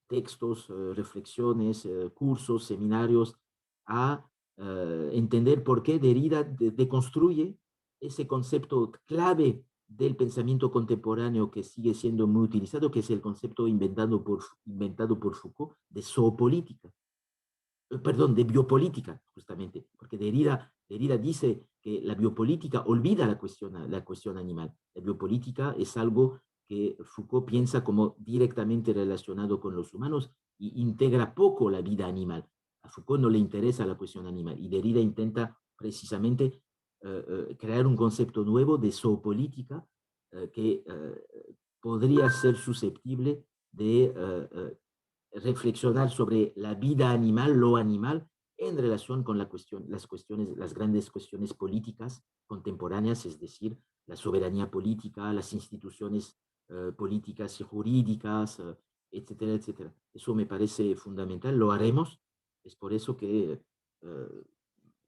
textos, reflexiones, cursos, seminarios a entender por qué Derrida deconstruye ese concepto clave del pensamiento contemporáneo que sigue siendo muy utilizado, que es el concepto inventado por Foucault de zoopolítica. Perdón, de biopolítica, justamente, porque Derrida dice que la biopolítica olvida la cuestión animal. La biopolítica es algo que Foucault piensa como directamente relacionado con los humanos y integra poco la vida animal. A Foucault no le interesa la cuestión animal, y Derrida intenta precisamente crear un concepto nuevo de zoopolítica que podría ser susceptible de reflexionar sobre la vida animal, lo animal, en relación con las grandes cuestiones políticas contemporáneas, es decir, la soberanía política, las instituciones políticas y jurídicas, etcétera, etcétera. Eso me parece fundamental, lo haremos. Es por eso que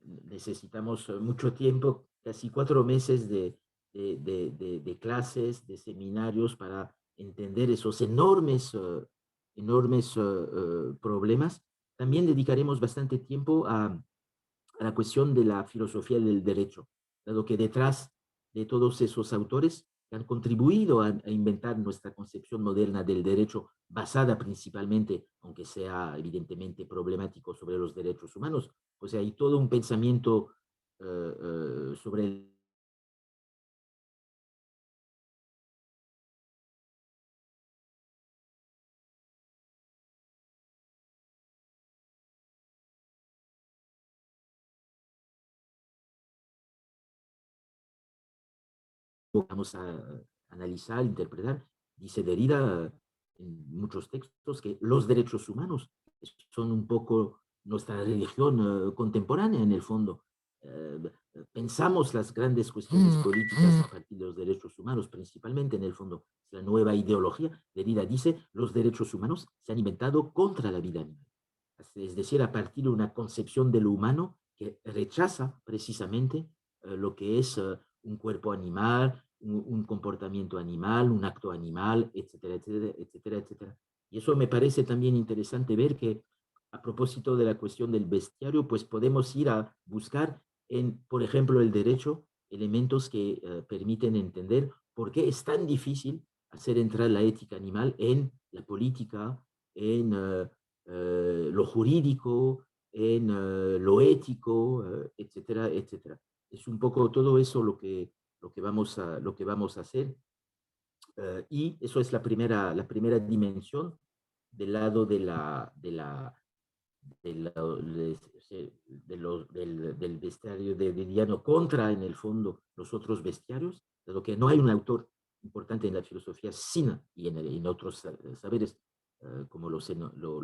necesitamos mucho tiempo, casi 4 meses de clases, de seminarios para entender esos enormes problemas. También dedicaremos bastante tiempo a la cuestión de la filosofía del derecho, dado que detrás de todos esos autores que han contribuido a inventar nuestra concepción moderna del derecho, basada principalmente, aunque sea evidentemente problemático, sobre los derechos humanos, pues hay todo un pensamiento sobre el vamos a analizar, interpretar. Dice Derrida en muchos textos que los derechos humanos son un poco nuestra religión contemporánea en el fondo. Eh, Pensamos las grandes cuestiones políticas a partir de los derechos humanos, principalmente en el fondo. La nueva ideología, Derrida dice, los derechos humanos se han inventado contra la vida animal. Es decir, a partir de una concepción de lo humano que rechaza precisamente lo que es un cuerpo animal, un comportamiento animal, un acto animal, etcétera, etcétera, etcétera, etcétera. Y eso me parece también interesante ver que a propósito de la cuestión del bestiario, pues podemos ir a buscar en, por ejemplo, el derecho, elementos que permiten entender por qué es tan difícil hacer entrar la ética animal en la política, en lo jurídico, en lo ético, etcétera, etcétera. Es un poco todo eso lo que vamos a hacer. Y eso es la primera dimensión del lado del bestiario de Diano contra, en el fondo, los otros bestiarios, dado que no hay un autor importante en la filosofía sin, y en otros saberes, como lo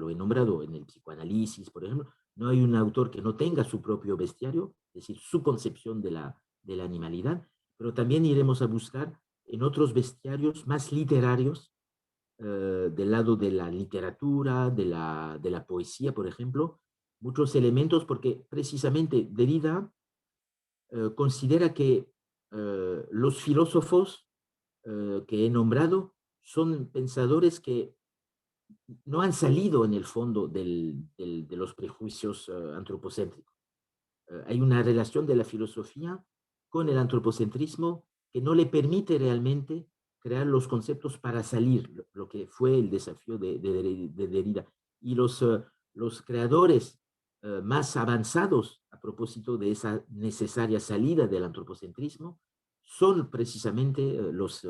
he nombrado, en el psicoanálisis, por ejemplo, no hay un autor que no tenga su propio bestiario, es decir, su concepción de la animalidad, pero también iremos a buscar en otros bestiarios más literarios, del lado de la literatura, de la poesía, por ejemplo, muchos elementos, porque precisamente Derrida considera que los filósofos que he nombrado son pensadores que no han salido en el fondo de los prejuicios antropocéntricos. Hay una relación de la filosofía con el antropocentrismo que no le permite realmente crear los conceptos para salir, lo que fue el desafío de Derrida. Y los creadores más avanzados a propósito de esa necesaria salida del antropocentrismo son precisamente los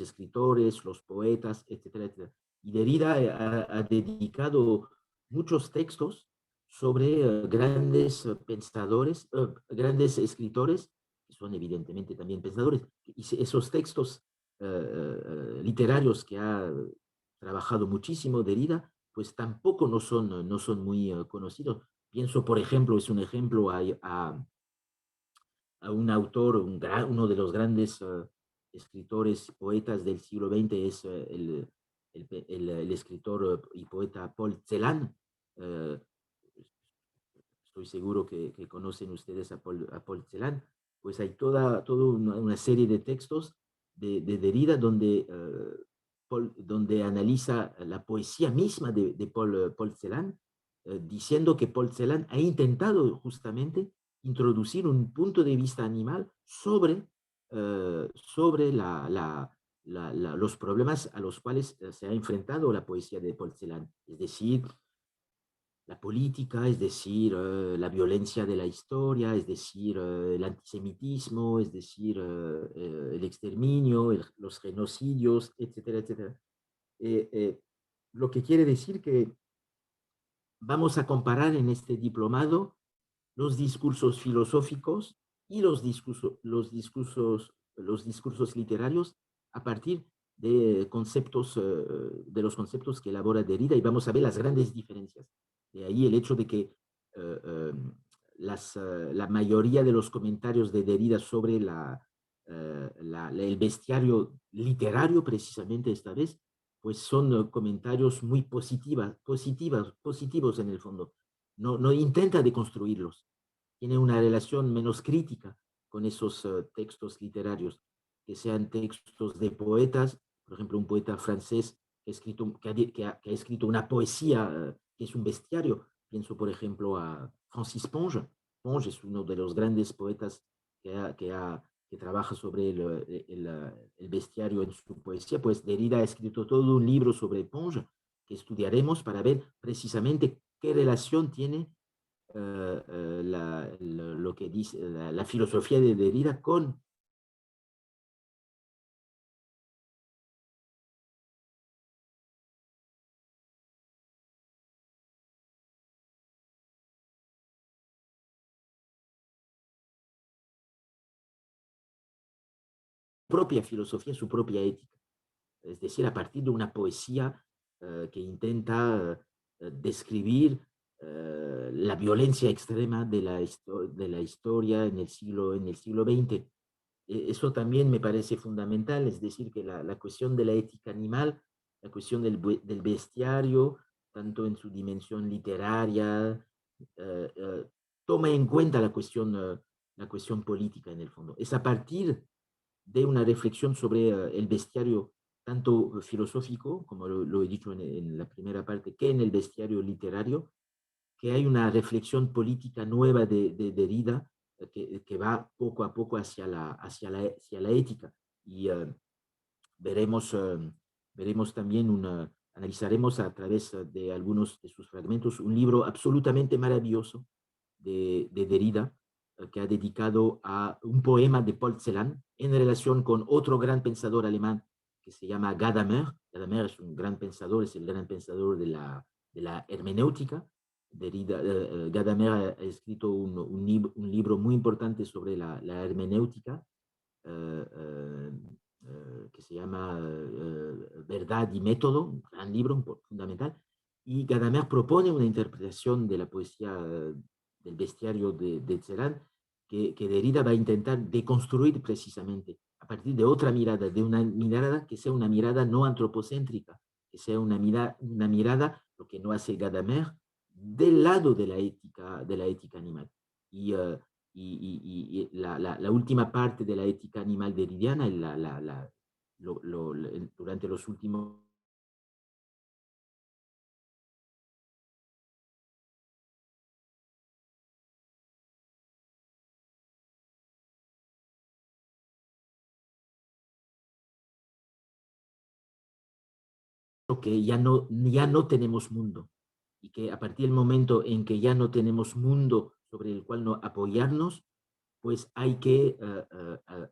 escritores, los poetas, etcétera, etcétera. Y Derrida ha dedicado muchos textos sobre grandes pensadores, grandes escritores, que son evidentemente también pensadores, y esos textos literarios que ha trabajado muchísimo Derrida, pues tampoco no son muy conocidos. Pienso, por ejemplo, es un ejemplo a un autor, uno de los grandes escritores, poetas del siglo XX, es el escritor y poeta Paul Celan. Uh, Estoy seguro que conocen ustedes a Paul Celan. Pues hay toda una serie de textos de Derrida donde, donde analiza la poesía misma de Paul Celan, diciendo que Paul Celan ha intentado justamente introducir un punto de vista animal sobre los problemas a los cuales se ha enfrentado la poesía de Paul Celan. Es decir, la política, es decir, la violencia de la historia, es decir, el antisemitismo, es decir, el exterminio, los genocidios, etcétera, etcétera. Eh, eh, lo que quiere decir que vamos a comparar en este diplomado los discursos filosóficos y los discursos literarios a partir de conceptos, de los conceptos que elabora Derrida, y vamos a ver las grandes diferencias. De ahí el hecho de que la mayoría de los comentarios de Derrida sobre el bestiario literario, precisamente esta vez, pues son comentarios muy positivos en el fondo. No intenta deconstruirlos. Tiene una relación menos crítica con esos textos literarios, que sean textos de poetas, por ejemplo, un poeta francés que ha escrito una poesía que es un bestiario. Pienso, por ejemplo, a Francis Ponge. Ponge es uno de los grandes poetas que trabaja sobre el bestiario en su poesía. Pues Derrida ha escrito todo un libro sobre Ponge que estudiaremos para ver precisamente qué relación tiene lo que dice la filosofía de Derrida con propia filosofía, su propia ética. Es decir, a partir de una poesía que intenta describir la violencia extrema de la historia en el siglo XX. Eso también me parece fundamental, es decir, que la cuestión de la ética animal, la cuestión del bestiario, tanto en su dimensión literaria, toma en cuenta la cuestión política en el fondo. Es a partir de una reflexión sobre el bestiario, tanto filosófico, como lo he dicho en la primera parte, que en el bestiario literario, que hay una reflexión política nueva de Derrida que va poco a poco hacia la ética. Y veremos, veremos también analizaremos a través de algunos de sus fragmentos un libro absolutamente maravilloso de Derrida, que ha dedicado a un poema de Paul Celan en relación con otro gran pensador alemán que se llama Gadamer. Gadamer es un gran pensador, es el gran pensador de la hermenéutica. Derrida, Gadamer ha escrito un libro muy importante sobre la hermenéutica, eh, eh, que se llama Verdad y Método, un gran libro fundamental, y Gadamer propone una interpretación de la poesía del bestiario de Celan que Derrida va a intentar deconstruir precisamente a partir de otra mirada, de una mirada que sea una mirada no antropocéntrica, que sea una mirada, lo que no hace Gadamer, del lado de la ética animal. Y la última parte de la ética animal derridiana, durante los últimos que ya no tenemos mundo y que a partir del momento en que ya no tenemos mundo sobre el cual no apoyarnos, pues hay que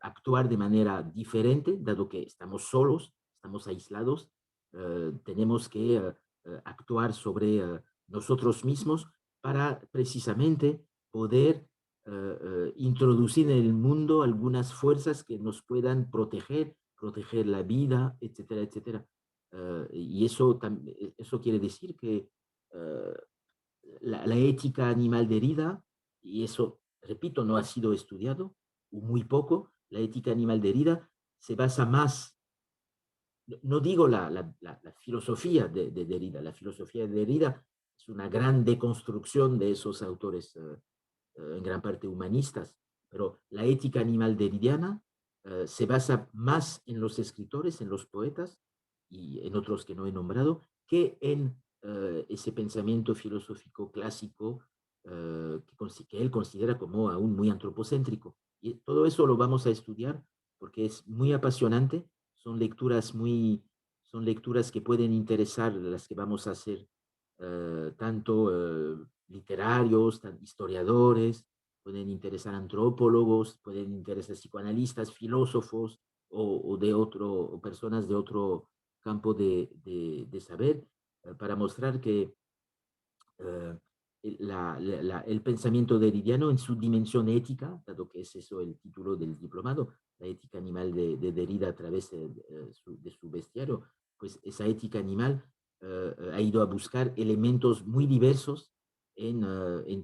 actuar de manera diferente, dado que estamos solos, estamos aislados, tenemos que actuar sobre nosotros mismos para precisamente poder introducir en el mundo algunas fuerzas que nos puedan proteger la vida, etcétera, etcétera. Y eso quiere decir que uh, la ética animal de herida, y eso, repito, no ha sido estudiado, o muy poco, la ética animal de herida se basa más, no digo la filosofía de Derrida, la filosofía de Derrida es una gran deconstrucción de esos autores, en gran parte humanistas, pero la ética animal deridiana se basa más en los escritores, en los poetas y en otros que no he nombrado, que en ese pensamiento filosófico clásico que él considera como aún muy antropocéntrico. Y todo eso lo vamos a estudiar porque es muy apasionante, son lecturas que pueden interesar, las que vamos a hacer, tanto literarios, historiadores, pueden interesar antropólogos, pueden interesar psicoanalistas, filósofos o de o personas de otro campo de saber, para mostrar que uh, el pensamiento derridiano en su dimensión ética, dado que es eso el título del diplomado, la ética animal de Derrida a través de su bestiario, pues esa ética animal ha ido a buscar elementos muy diversos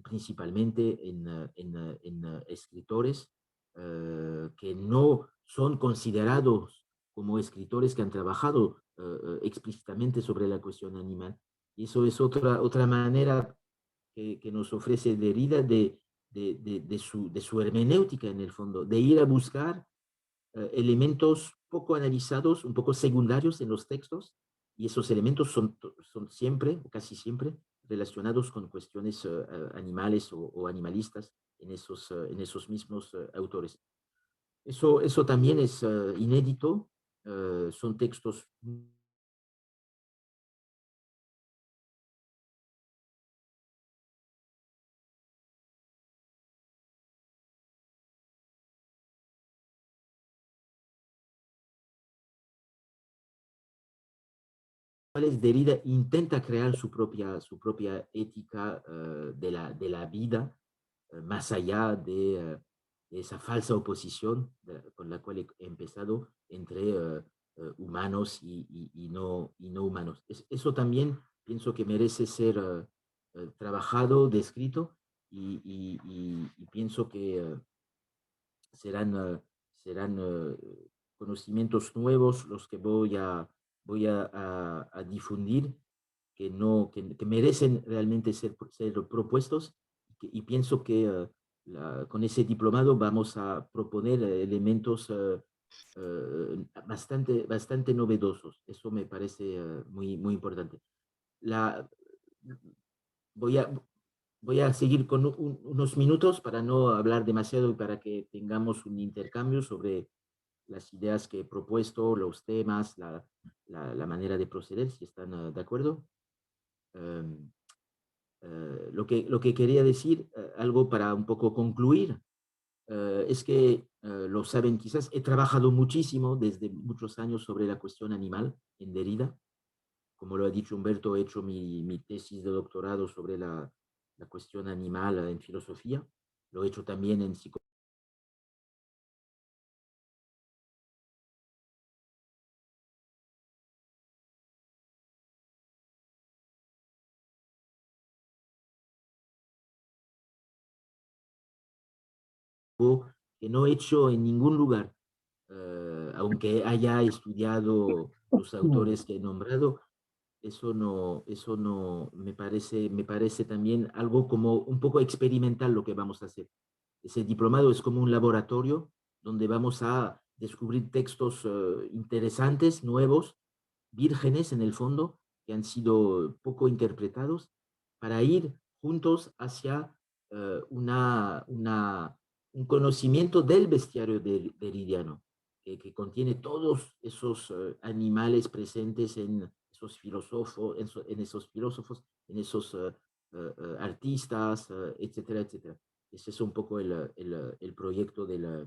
principalmente en escritores que no son considerados como escritores que han trabajado explícitamente sobre la cuestión animal. Y eso es otra manera que nos ofrece Derrida de su hermenéutica en el fondo, de ir a buscar elementos poco analizados, un poco secundarios en los textos, y esos elementos son siempre, o casi siempre, relacionados con cuestiones animales o animalistas en esos mismos autores. Eso también es inédito, son textos Derrida intenta crear su propia ética de la vida, más allá de esa falsa oposición con la cual he empezado entre humanos y no humanos. Eso también pienso que merece ser trabajado, descrito, y pienso que serán, serán conocimientos nuevos los que voy a difundir, que, no, que merecen realmente ser propuestos, y pienso que con ese diplomado vamos a proponer elementos bastante novedosos. Eso me parece muy importante. La, voy a, Voy a seguir con unos minutos para no hablar demasiado y para que tengamos un intercambio sobre las ideas que he propuesto, los temas, la manera de proceder, si están de acuerdo. Um, lo que quería decir, algo para un poco concluir, es que, lo saben quizás, he trabajado muchísimo desde muchos años sobre la cuestión animal en Derrida. Como lo ha dicho Humberto, he hecho mi tesis de doctorado sobre la cuestión animal en filosofía. Lo he hecho también en psicología. Que no he hecho en ningún lugar, aunque haya estudiado los autores que he nombrado. Eso no me parece también algo como un poco experimental lo que vamos a hacer. Ese diplomado es como un laboratorio donde vamos a descubrir textos interesantes, nuevos, vírgenes en el fondo, que han sido poco interpretados, para ir juntos hacia un conocimiento del bestiario derridiano, que contiene todos esos animales presentes en esos filósofos, en esos artistas, etcétera, etcétera. Ese es un poco el proyecto de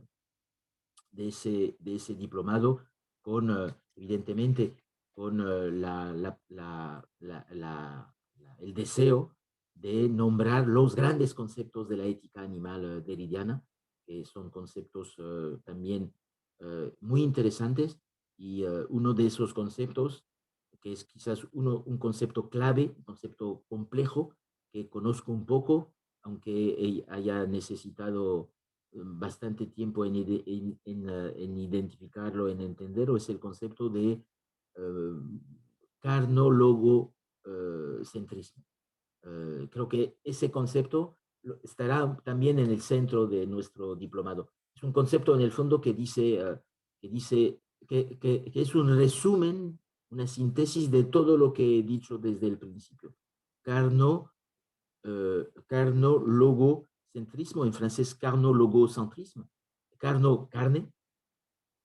ese diplomado, con, evidentemente, con el deseo de nombrar los grandes conceptos de la ética animal derridiana, que son conceptos también muy interesantes, y uno de esos conceptos, que es quizás un concepto clave, un concepto complejo, que conozco un poco, aunque haya necesitado bastante tiempo en identificarlo, en entenderlo, es el concepto de carnologocentrismo. Creo que ese concepto estará también en el centro de nuestro diplomado. Es un concepto en el fondo que dice que es un resumen, una síntesis de todo lo que he dicho desde el principio. Carnologocentrismo, en francés carnologocentrismo, carne,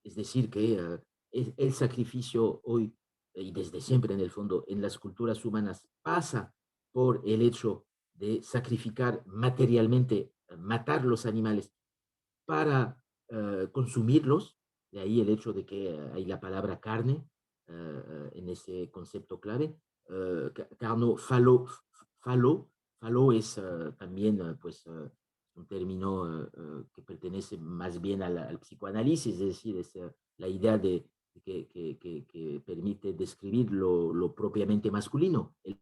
es decir, que el sacrificio hoy y desde siempre en el fondo en las culturas humanas pasa por el hecho de sacrificar materialmente, matar los animales para consumirlos, de ahí el hecho de que hay la palabra carne en ese concepto clave. Carno, falo es también pues, un término que pertenece más bien al psicoanálisis, es decir, es la idea que permite describir lo propiamente masculino, el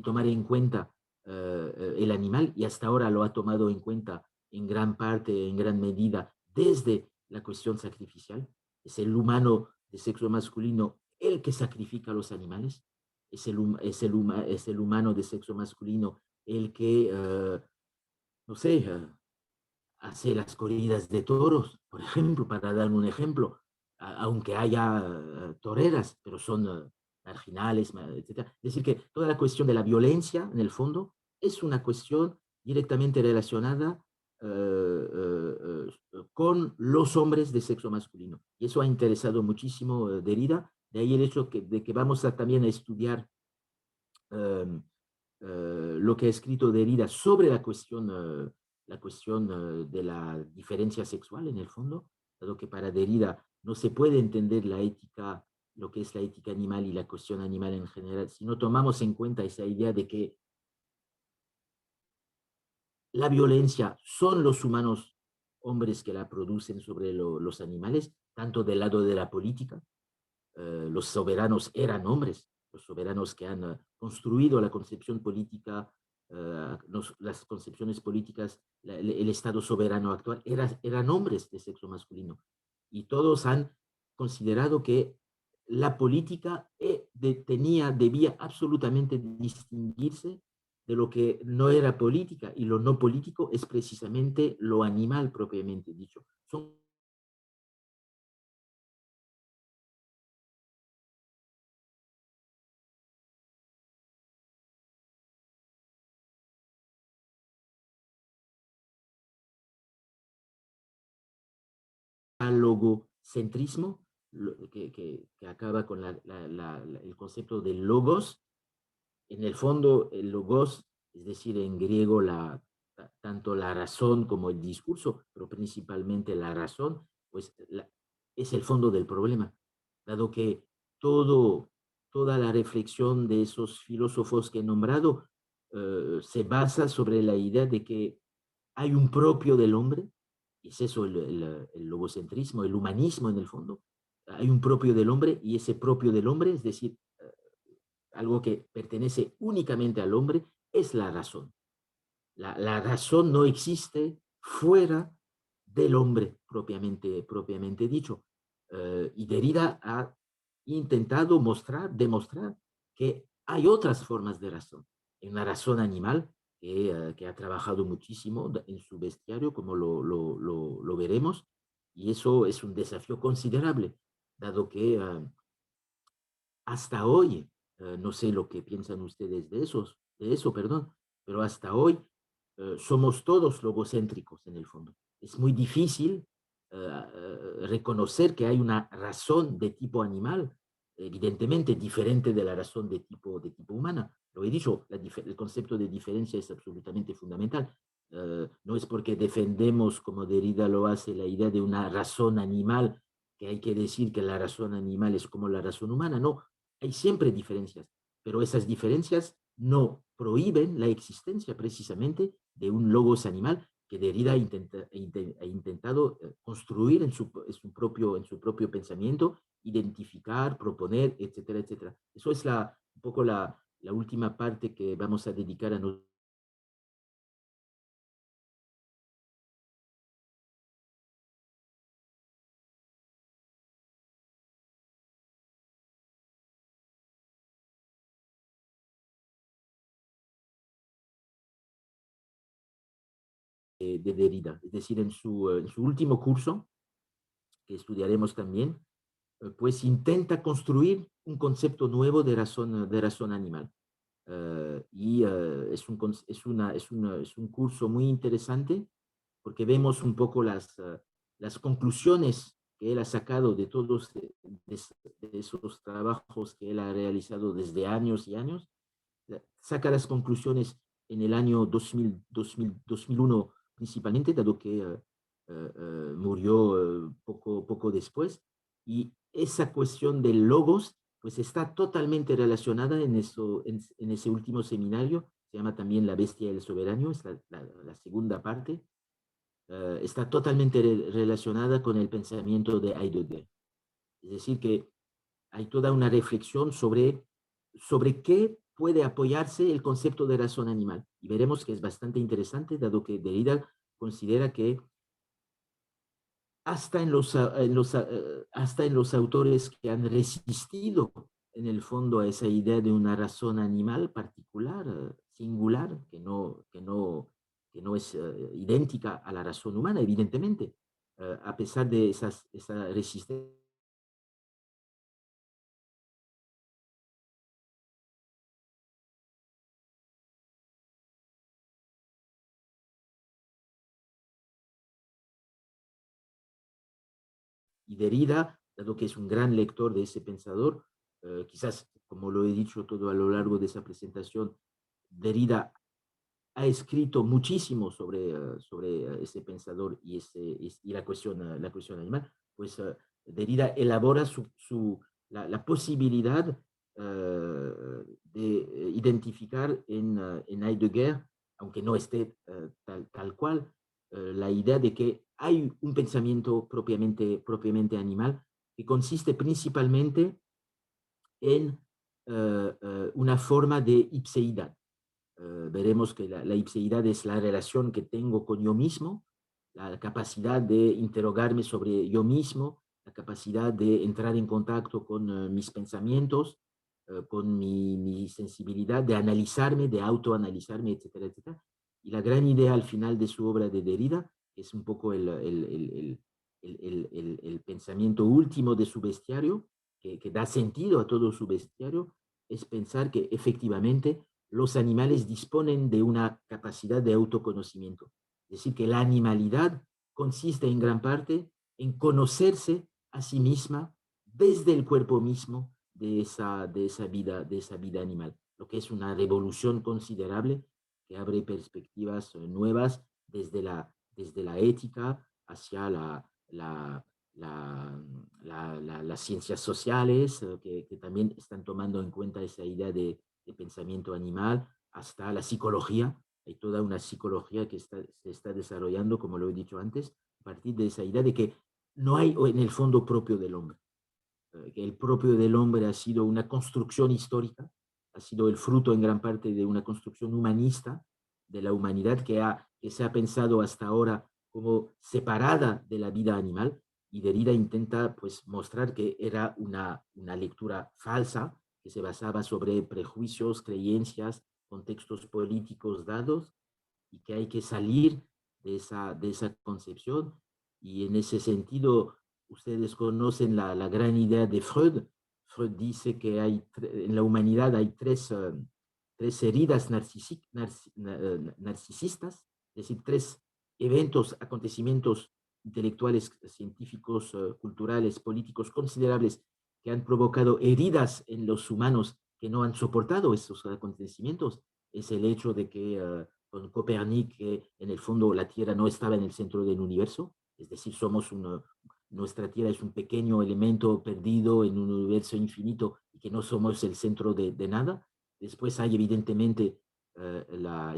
tomar en cuenta el animal, y hasta ahora lo ha tomado en cuenta en gran parte, en gran medida, desde la cuestión sacrificial. Es el humano de sexo masculino el que sacrifica a los animales, es el humano de sexo masculino el que, no sé, hace las corridas de toros, por ejemplo, para dar un ejemplo, aunque haya toreras, pero son marginales, etc. Es decir, que toda la cuestión de la violencia, en el fondo, es una cuestión directamente relacionada con los hombres de sexo masculino. Y eso ha interesado muchísimo Derrida, de ahí el hecho de que vamos a también a estudiar um, lo que ha escrito Derrida sobre la cuestión de la diferencia sexual en el fondo, dado que para Derrida no se puede entender la ética, lo que es la ética animal y la cuestión animal en general, si no tomamos en cuenta esa idea de que la violencia son los humanos hombres que la producen sobre los animales, tanto del lado de la política, los soberanos eran hombres, los soberanos que han construido la concepción política, las concepciones políticas, el Estado soberano actual, eran hombres de sexo masculino. Y todos han considerado que la política debía absolutamente distinguirse de lo que no era política, y lo no político es precisamente lo animal propiamente dicho. Son logocentrismo, que acaba con el concepto de logos. En el fondo, el logos, es decir, en griego, tanto la razón como el discurso, pero principalmente la razón, pues es el fondo del problema, dado que toda la reflexión de esos filósofos que he nombrado se basa sobre la idea de que hay un propio del hombre, y es eso el logocentrismo, el humanismo en el fondo. Hay un propio del hombre, y ese propio del hombre, es decir, algo que pertenece únicamente al hombre, es la razón. La razón no existe fuera del hombre propiamente dicho. Y Derrida ha intentado demostrar que hay otras formas de razón. Hay una razón animal que ha trabajado muchísimo en su bestiario, como lo veremos, y eso es un desafío considerable, dado que hasta hoy, no sé lo que piensan ustedes de eso, perdón, pero hasta hoy somos todos logocéntricos en el fondo. Es muy difícil reconocer que hay una razón de tipo animal, evidentemente diferente de la razón de tipo humana. Lo he dicho, el concepto de diferencia es absolutamente fundamental. No es porque defendemos, como Derrida lo hace, la idea de una razón animal, que hay que decir que la razón animal es como la razón humana. No, hay siempre diferencias, pero esas diferencias no prohíben la existencia precisamente de un logos animal que Derrida ha intentado construir en su propio pensamiento, identificar, proponer, etcétera, etcétera. Eso es un poco la última parte que vamos a dedicar a nosotros. De Derrida. Es decir, en su último curso, que estudiaremos también, pues intenta construir un concepto nuevo de razón animal. Es un curso muy interesante, porque vemos un poco las conclusiones que él ha sacado de todos de esos trabajos que él ha realizado desde años y años. Saca las conclusiones en el año 2001 principalmente, dado que murió poco después, y esa cuestión del logos pues está totalmente relacionada en ese último seminario, se llama también La bestia y el soberano, es la segunda parte, está totalmente relacionada con el pensamiento de Heidegger. Es decir, que hay toda una reflexión sobre qué puede apoyarse el concepto de razón animal. Y veremos que es bastante interesante, dado que Derrida considera que hasta en los autores que han resistido en el fondo a esa idea de una razón animal particular, singular, que no es idéntica a la razón humana, evidentemente, a pesar de esa resistencia y Derrida, dado que es un gran lector de ese pensador, quizás, como lo he dicho todo a lo largo de esa presentación, Derrida ha escrito muchísimo sobre ese pensador y la cuestión animal, pues Derrida elabora la posibilidad de identificar en Heidegger, aunque no esté tal cual, la idea de que hay un pensamiento propiamente animal que consiste principalmente en una forma de ipseidad. Veremos que la ipseidad es la relación que tengo con yo mismo, la capacidad de interrogarme sobre yo mismo, la capacidad de entrar en contacto con mis pensamientos, con mi sensibilidad, de analizarme, de autoanalizarme, etcétera, etcétera. Y la gran idea al final de su obra de Derrida es un poco el pensamiento último de su bestiario, que da sentido a todo su bestiario, es pensar que efectivamente los animales disponen de una capacidad de autoconocimiento. Es decir, que la animalidad consiste en gran parte en conocerse a sí misma desde el cuerpo mismo de esa vida animal, lo que es una revolución considerable que abre perspectivas nuevas desde la ética hacia las ciencias sociales, que también están tomando en cuenta esa idea de pensamiento animal, hasta la psicología. Hay toda una psicología que se está desarrollando, como lo he dicho antes, a partir de esa idea de que no hay en el fondo propio del hombre, que el propio del hombre ha sido una construcción histórica, ha sido el fruto en gran parte de una construcción humanista de la humanidad que se ha pensado hasta ahora como separada de la vida animal, y Derrida intenta pues mostrar que era una lectura falsa, que se basaba sobre prejuicios, creencias, contextos políticos dados, y que hay que salir de esa concepción. Y en ese sentido, ustedes conocen la gran idea de Freud. Freud dice que en la humanidad hay tres heridas narcisistas, es decir, tres eventos, acontecimientos intelectuales, científicos, culturales, políticos considerables que han provocado heridas en los humanos que no han soportado esos acontecimientos. Es el hecho de que con Copernic, que en el fondo la Tierra no estaba en el centro del universo, es decir, nuestra Tierra es un pequeño elemento perdido en un universo infinito y que no somos el centro de nada. Después hay evidentemente la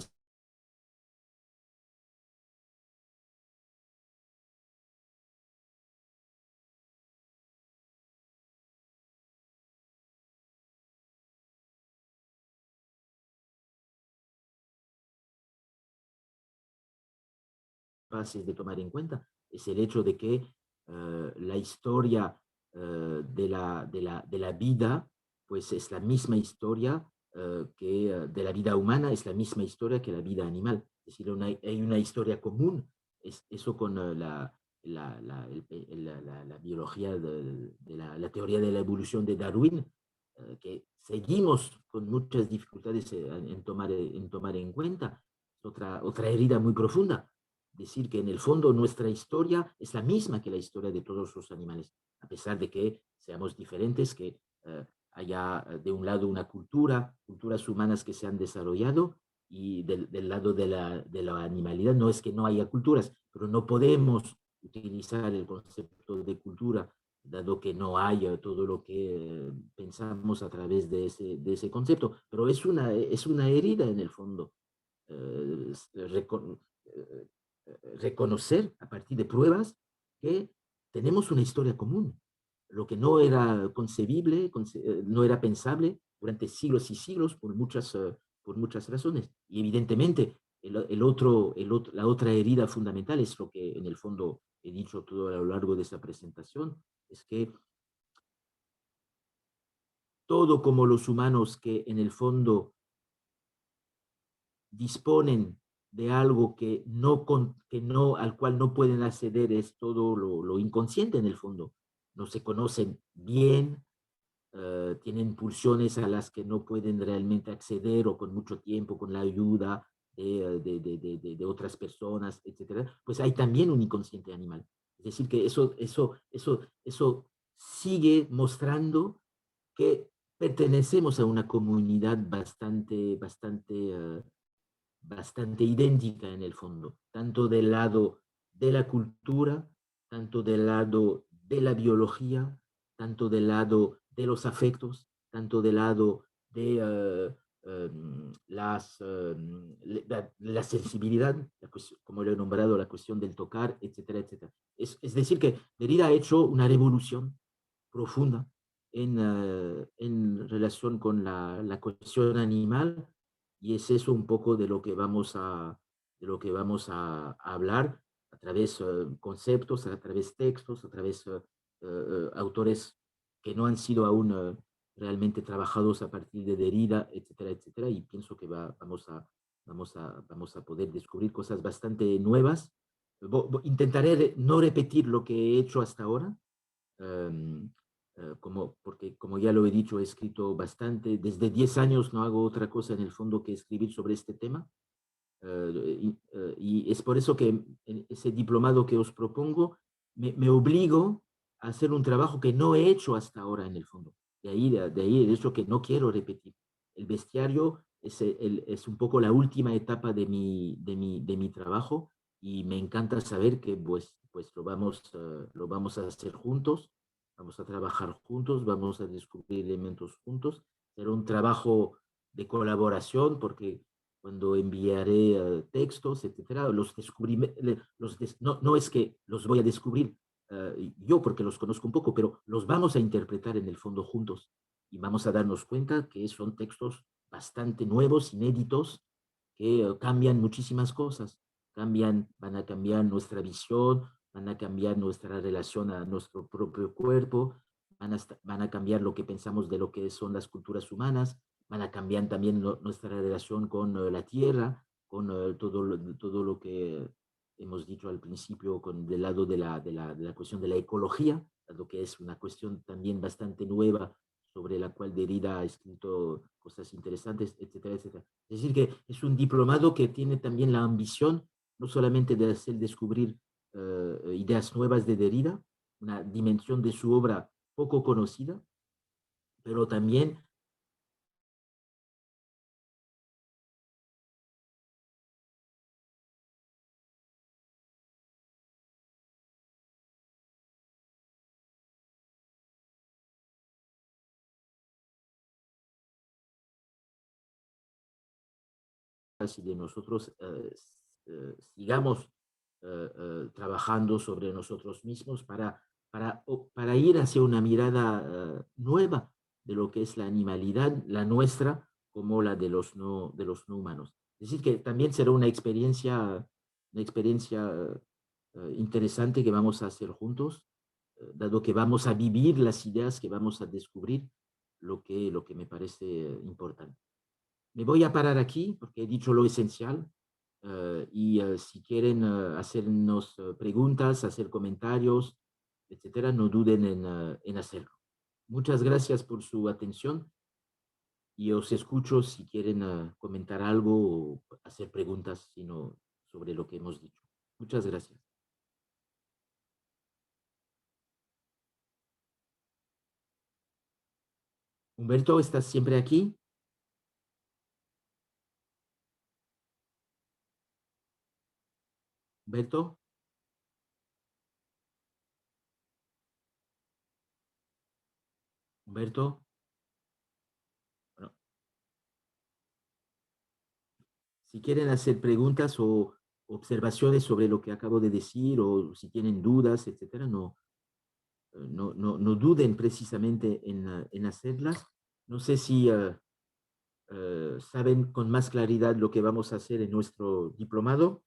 capaces de tomar en cuenta, es el hecho de que la historia de la vida, pues es la misma historia de la vida humana, es la misma historia que la vida animal. Es decir, hay una historia común, eso con la biología la teoría de la evolución de Darwin, que seguimos con muchas dificultades en tomar en cuenta. Otra herida muy profunda, decir que en el fondo nuestra historia es la misma que la historia de todos los animales, a pesar de que seamos diferentes, que haya de un lado una culturas humanas que se han desarrollado, y del lado de la animalidad no es que no haya culturas, pero no podemos utilizar el concepto de cultura, dado que no hay todo lo que pensamos a través de ese concepto, pero es una herida en el fondo. Eh, eh, reconocer a partir de pruebas que tenemos una historia común. Lo que no era concebible, no era pensable durante siglos y siglos por muchas razones. Y evidentemente la otra herida fundamental es lo que en el fondo he dicho todo a lo largo de esa presentación, es que todo como los humanos que en el fondo disponen de algo al cual no pueden acceder, es todo lo inconsciente en el fondo. No se conocen bien, tienen pulsiones a las que no pueden realmente acceder o con mucho tiempo, con la ayuda de otras personas, etcétera. Pues hay también un inconsciente animal. Es decir, que eso sigue mostrando que pertenecemos a una comunidad bastante idéntica en el fondo, tanto del lado de la cultura, tanto del lado de la biología, tanto del lado de los afectos, tanto del lado de la sensibilidad, como lo he nombrado, la cuestión del tocar, etcétera, etcétera. Es decir, que Derrida ha hecho una revolución profunda en relación con la cuestión animal, y es eso un poco de lo que vamos a hablar a través de conceptos, a través de textos, a través de autores que no han sido aún realmente trabajados a partir de Derrida, etcétera, etcétera, y pienso que vamos a poder descubrir cosas bastante nuevas. Intentaré no repetir lo que he hecho hasta ahora, um, porque como ya lo he dicho, he escrito bastante. Desde 10 años no hago otra cosa en el fondo que escribir sobre este tema. Y es por eso que en ese diplomado que os propongo me obligo a hacer un trabajo que no he hecho hasta ahora en el fondo. De ahí el hecho que no quiero repetir. El bestiario es un poco la última etapa de mi trabajo, y me encanta saber que pues lo vamos a hacer juntos, vamos a trabajar juntos, vamos a descubrir elementos juntos. Será un trabajo de colaboración, porque cuando enviaré textos, etcétera, no es que los voy a descubrir yo porque los conozco un poco, pero los vamos a interpretar en el fondo juntos, y vamos a darnos cuenta que son textos bastante nuevos, inéditos, que cambian muchísimas cosas. Van a cambiar nuestra visión, van a cambiar nuestra relación a nuestro propio cuerpo, van a cambiar lo que pensamos de lo que son las culturas humanas, van a cambiar también nuestra relación con la tierra, con todo lo que hemos dicho al principio, del lado de la cuestión de la ecología, lo que es una cuestión también bastante nueva, sobre la cual Derrida ha escrito cosas interesantes, etcétera, etcétera. Es decir, que es un diplomado que tiene también la ambición no solamente de hacer descubrir ideas nuevas de Derrida, una dimensión de su obra poco conocida, pero también y de nosotros sigamos trabajando sobre nosotros mismos para ir hacia una mirada nueva de lo que es la animalidad, la nuestra, como la de los no humanos. Es decir, que también será una experiencia interesante que vamos a hacer juntos, dado que vamos a vivir las ideas que vamos a descubrir, lo que me parece importante. Me voy a parar aquí porque he dicho lo esencial, y si quieren hacernos preguntas, hacer comentarios, etcétera, no duden en hacerlo. Muchas gracias por su atención, y os escucho si quieren comentar algo o hacer preguntas sobre lo que hemos dicho. Muchas gracias. Humberto, ¿estás siempre aquí? Humberto, Humberto. Bueno, si quieren hacer preguntas o observaciones sobre lo que acabo de decir, o si tienen dudas, etcétera, no duden precisamente en hacerlas. No sé si saben con más claridad lo que vamos a hacer en nuestro diplomado,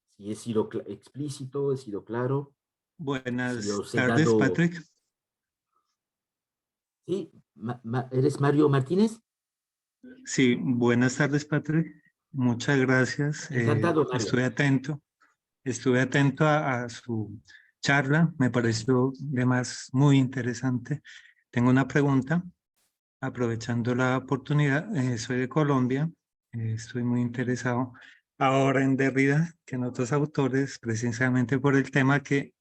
si he sido explícito, he sido claro, si Buenas os he tardes, dado... Patrick. ¿Sí? ¿Eres Mario Martínez? Sí, buenas tardes, Patrick. Muchas gracias. Encantado, Mario. Estuve atento a su charla. Me pareció además muy interesante. Tengo una pregunta, aprovechando la oportunidad. Soy de Colombia. Estoy muy interesado ahora en Derrida que en otros autores, precisamente por el tema que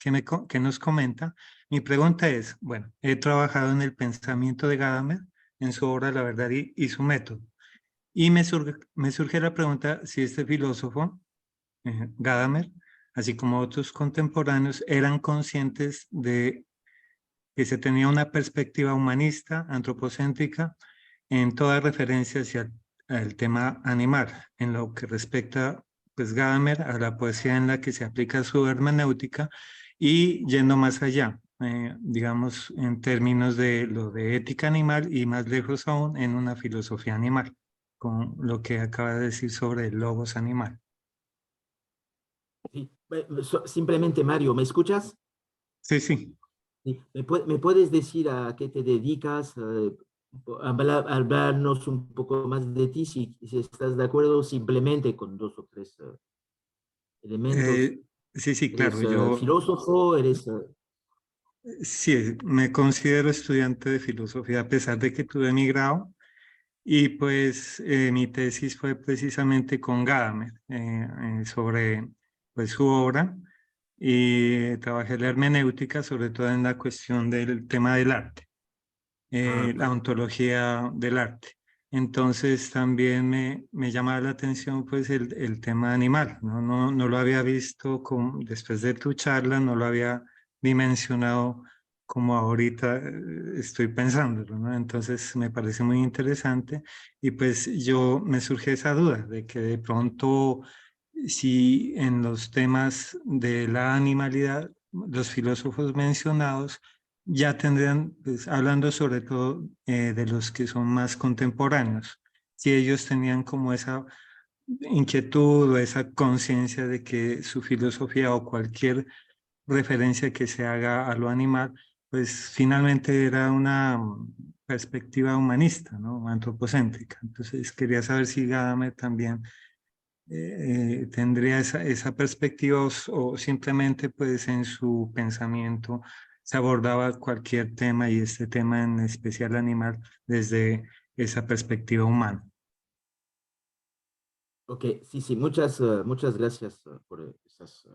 nos comenta. Mi pregunta es, bueno, he trabajado en el pensamiento de Gadamer, en su obra La verdad y su método. Y me surge la pregunta si este filósofo, Gadamer, así como otros contemporáneos, eran conscientes de que se tenía una perspectiva humanista, antropocéntrica, en toda referencia hacia el tema animal, en lo que respecta, pues, Gadamer a la poesía en la que se aplica su hermenéutica y yendo más allá, digamos, en términos de lo de ética animal y más lejos aún en una filosofía animal, con lo que acaba de decir sobre el logos animal. Sí. Simplemente, Mario, ¿me escuchas? Sí, sí. Sí. ¿Me puedes decir a qué te dedicas? Hablarnos un poco más de ti, si estás de acuerdo, simplemente con dos o tres elementos. Eh, sí, sí, claro. ¿Eres filósofo? ¿Eres...? Sí, me considero estudiante de filosofía a pesar de que tuve mi grado y pues mi tesis fue precisamente con Gadamer sobre pues su obra y trabajé la hermenéutica sobre todo en la cuestión del tema del arte, Ah, la vale. ontología del arte. Entonces también me llamaba la atención pues el tema animal, ¿no? No lo había visto después de tu charla, no lo había dimensionado como ahorita estoy pensándolo, ¿no? Entonces me parece muy interesante y pues yo me surge esa duda de que de pronto si en los temas de la animalidad, los filósofos mencionados ya tendrían, pues, hablando sobre todo de los que son más contemporáneos, si ellos tenían como esa inquietud o esa conciencia de que su filosofía o cualquier referencia que se haga a lo animal, pues finalmente era una perspectiva humanista, ¿no? Antropocéntrica. Entonces quería saber si Gadamer también tendría esa perspectiva o simplemente pues en su pensamiento se abordaba cualquier tema y este tema en especial animal desde esa perspectiva humana. Ok, sí, sí, muchas gracias por esos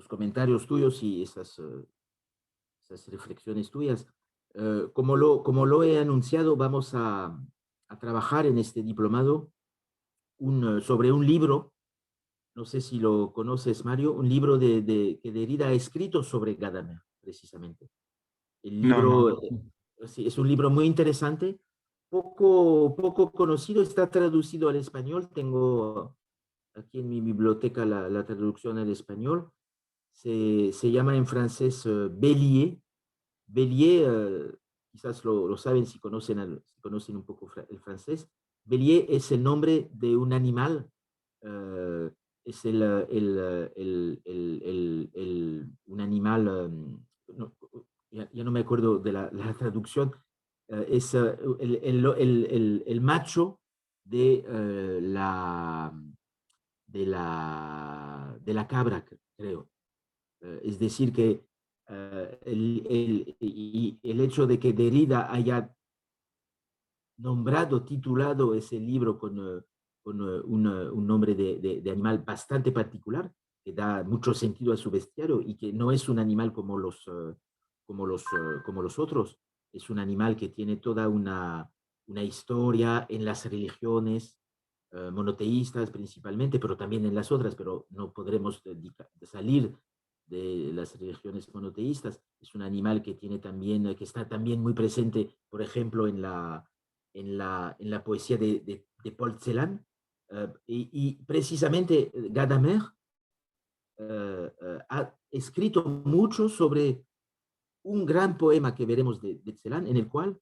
comentarios tuyos y esas reflexiones tuyas. Como lo he anunciado, vamos a trabajar en este diplomado sobre un libro, no sé si lo conoces, Mario, un libro que Derrida ha escrito sobre Gadamer, precisamente. El No, libro no. sí, es un libro muy interesante, poco conocido, está traducido al español, tengo aquí en mi biblioteca la traducción al español, se llama en francés Bélier. Bélier, quizás lo saben si conocen un poco el francés. Bélier es el nombre de un animal, es un animal, no, ya no me acuerdo de la traducción, es el macho de, de la cabra, creo. Es decir, que el hecho de que Derrida haya nombrado, titulado ese libro con un nombre de animal bastante particular, que da mucho sentido a su bestiario y que no es un animal como los otros, es un animal que tiene toda una historia en las religiones monoteístas principalmente, pero también en las otras, pero no podremos salir de las religiones monoteístas. Es un animal que tiene también, que está también muy presente, por ejemplo, en la poesía de Paul Celan. Y precisamente Gadamer ha escrito mucho sobre un gran poema que veremos de Celan, en el cual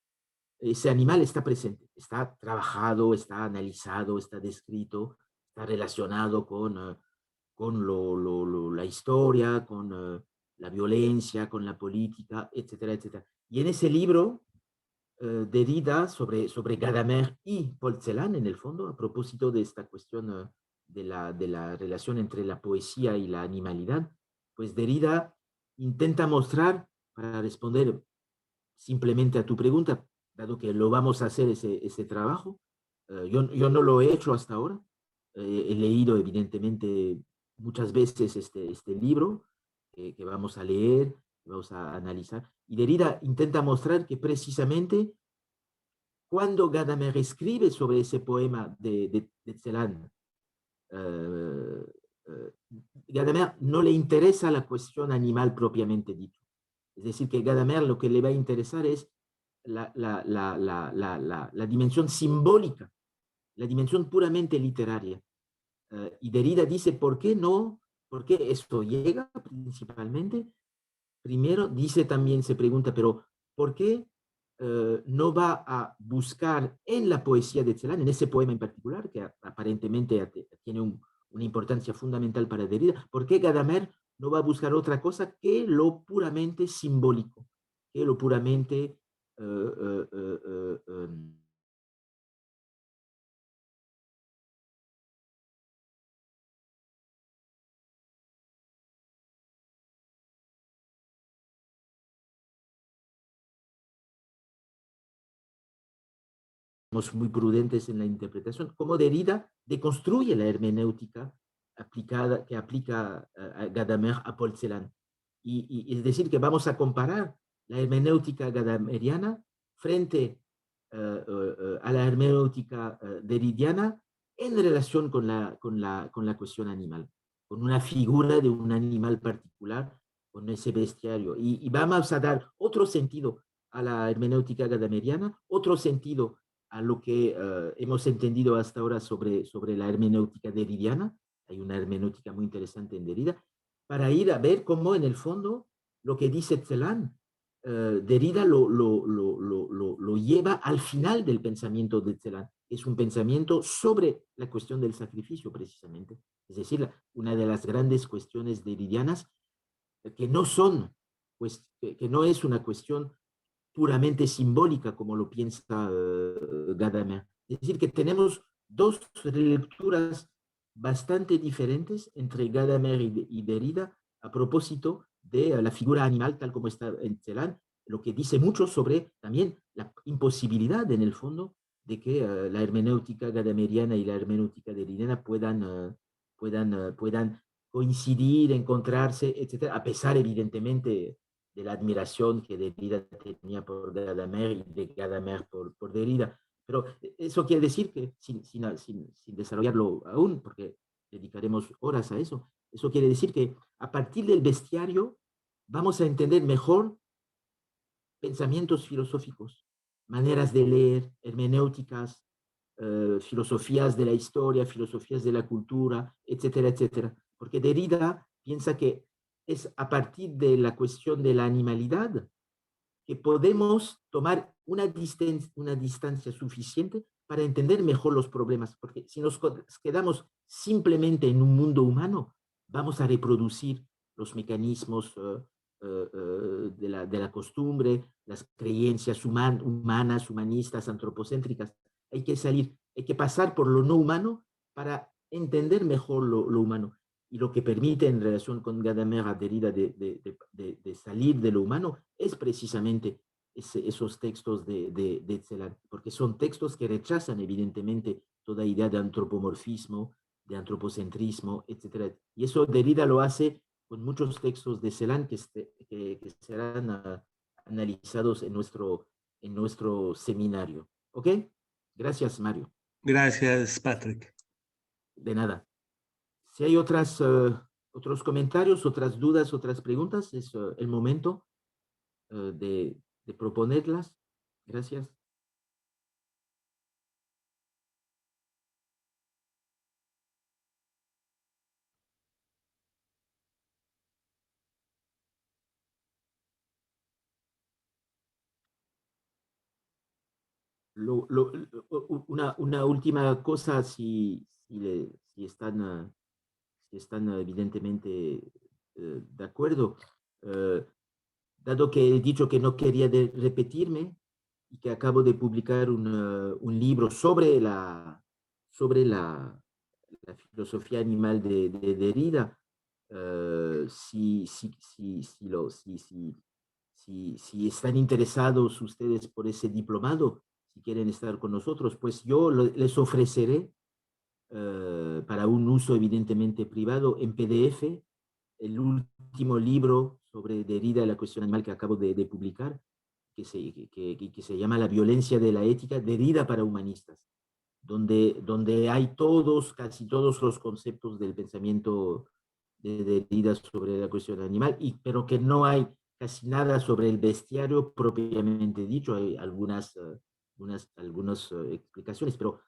ese animal está presente, está trabajado, está analizado, está descrito, está relacionado con la historia, con la violencia, con la política, etcétera, etcétera. Y en ese libro, Derrida sobre Gadamer y Paul Celan, en el fondo, a propósito de esta cuestión de la relación entre la poesía y la animalidad, pues Derrida intenta mostrar, para responder simplemente a tu pregunta, dado que lo vamos a hacer ese trabajo, yo no lo he hecho hasta ahora, he leído evidentemente muchas veces este libro que vamos a leer, vamos a analizar, y Derrida intenta mostrar que precisamente cuando Gadamer escribe sobre ese poema de Celan, eh, eh, Gadamer no le interesa la cuestión animal propiamente dicho. Es decir, que Gadamer lo que le va a interesar es la dimensión simbólica, la dimensión puramente literaria. Y Derrida dice, ¿por qué no? ¿Por qué esto llega principalmente? Primero, dice también, se pregunta, pero ¿por qué no va a buscar en la poesía de Celan, en ese poema en particular, que aparentemente tiene una importancia fundamental para Derrida, ¿por qué Gadamer no va a buscar otra cosa que lo puramente simbólico, que lo puramente muy prudentes en la interpretación, como Derrida deconstruye la hermenéutica aplicada, que aplica a Gadamer a Paul Celan. Es decir, que vamos a comparar la hermenéutica gadameriana frente a la hermenéutica derridiana en relación con la cuestión animal, con una figura de un animal particular, con ese bestiario. Y vamos a dar otro sentido a la hermenéutica gadameriana, otro sentido a lo que hemos entendido hasta ahora sobre la hermenéutica derridiana. Hay una hermenéutica muy interesante en Derrida, para ir a ver cómo en el fondo lo que dice Celan, Derrida lo lleva al final del pensamiento de Celan. Es un pensamiento sobre la cuestión del sacrificio, precisamente. Es decir, una de las grandes cuestiones derridianas que no son, pues, que no es una cuestión puramente simbólica, como lo piensa Gadamer. Es decir, que tenemos dos lecturas bastante diferentes entre Gadamer y Derrida a propósito de la figura animal tal como está en Celan, lo que dice mucho sobre también la imposibilidad en el fondo de que la hermenéutica gadameriana y la hermenéutica derridiana puedan coincidir, encontrarse, etcétera, a pesar evidentemente de la admiración que Derrida tenía por Gadamer y de Gadamer por Derrida. Pero eso quiere decir que, sin desarrollarlo aún, porque dedicaremos horas a eso, eso quiere decir que a partir del bestiario vamos a entender mejor pensamientos filosóficos, maneras de leer, hermenéuticas, filosofías de la historia, filosofías de la cultura, etcétera, etcétera. Porque Derrida piensa que es a partir de la cuestión de la animalidad que podemos tomar una distancia suficiente para entender mejor los problemas, porque si nos quedamos simplemente en un mundo humano, vamos a reproducir los mecanismos de la costumbre, las creencias humanas, humanistas, antropocéntricas. Hay que salir, hay que pasar por lo no humano para entender mejor lo humano. Y lo que permite en relación con Gadamer a Derrida de salir de lo humano es precisamente esos textos de Celan, porque son textos que rechazan evidentemente toda idea de antropomorfismo, de antropocentrismo, etc. Y eso Derrida lo hace con muchos textos de Celan que serán analizados en nuestro seminario. ¿Ok? Gracias, Mario. Gracias, Patrick. De nada. Si hay otros comentarios, otras dudas, otras preguntas, es el momento de proponerlas. Gracias. Una última cosa, si están evidentemente de acuerdo. Dado que he dicho que no quería repetirme y que acabo de publicar un libro sobre la filosofía animal de Derrida, si están interesados ustedes por ese diplomado, si quieren estar con nosotros, pues yo les ofreceré para un uso evidentemente privado en PDF el último libro sobre Derrida, la cuestión animal que acabo de publicar, que se llama La violencia de la ética, Derrida para humanistas, donde hay casi todos los conceptos del pensamiento de Derrida sobre la cuestión animal, pero que no hay casi nada sobre el bestiario propiamente dicho. Hay algunas explicaciones, pero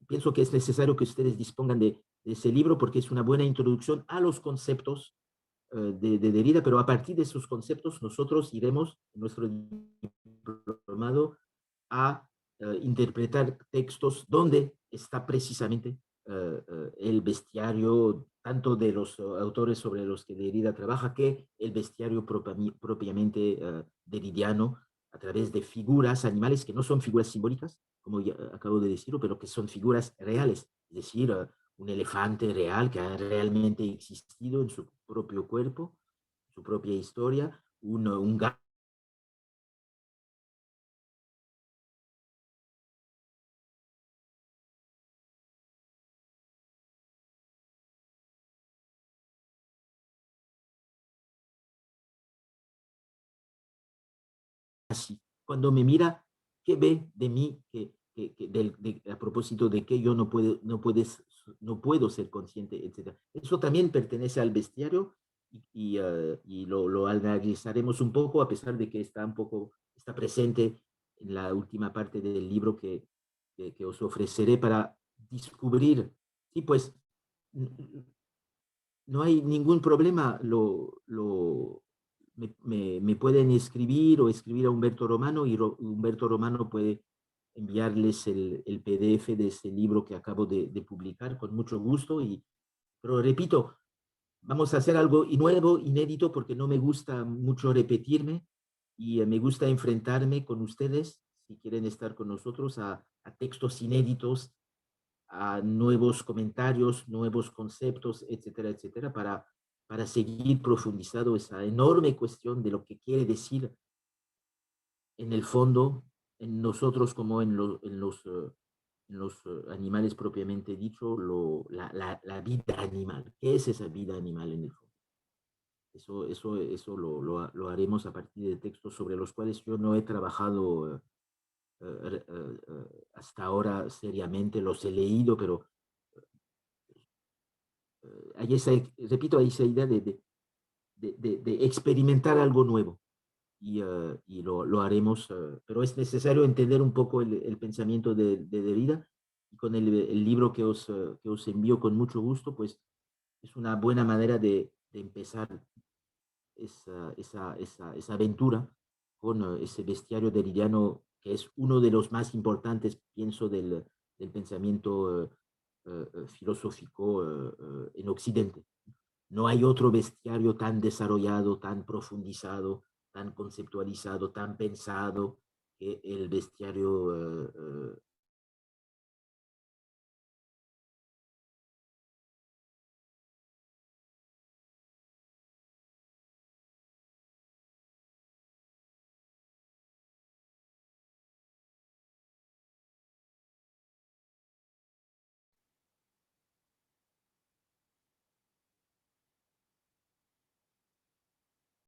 pienso que es necesario que ustedes dispongan de ese libro porque es una buena introducción a los conceptos de Derrida, pero a partir de esos conceptos nosotros iremos en nuestro diplomado a interpretar textos donde está precisamente el bestiario, tanto de los autores sobre los que Derrida trabaja, que el bestiario propiamente derridiano, a través de figuras animales que no son figuras simbólicas, como ya acabo de decirlo, pero que son figuras reales, es decir, un elefante real que ha realmente existido en su propio cuerpo, su propia historia, un gato así. Cuando me mira, ¿qué ve de mí a propósito de que yo no puedo ser consciente, etcétera? Eso también pertenece al bestiario y lo analizaremos un poco, a pesar de que está presente en la última parte del libro que os ofreceré para descubrir. Sí, pues no hay ningún problema, me pueden escribir o escribir a Humberto Romano y Humberto Romano puede enviarles el PDF de ese libro que acabo de publicar con mucho gusto. Pero repito, vamos a hacer algo nuevo, inédito, porque no me gusta mucho repetirme y me gusta enfrentarme con ustedes, si quieren estar con nosotros, a textos inéditos, a nuevos comentarios, nuevos conceptos, etcétera, etcétera, para seguir profundizando esa enorme cuestión de lo que quiere decir en el fondo, en nosotros como en los animales propiamente dicho, la vida animal. ¿Qué es esa vida animal en el fondo? Eso lo haremos a partir de textos sobre los cuales yo no he trabajado hasta ahora seriamente, los he leído, pero hay repito, hay esa idea de experimentar algo nuevo y lo haremos, pero es necesario entender un poco el pensamiento de Derrida y con el libro que os envío con mucho gusto, pues es una buena manera de empezar esa aventura con ese bestiario derridiano que es uno de los más importantes, pienso, del pensamiento filosófico en Occidente. No hay otro bestiario tan desarrollado, tan profundizado, tan conceptualizado, tan pensado que el bestiario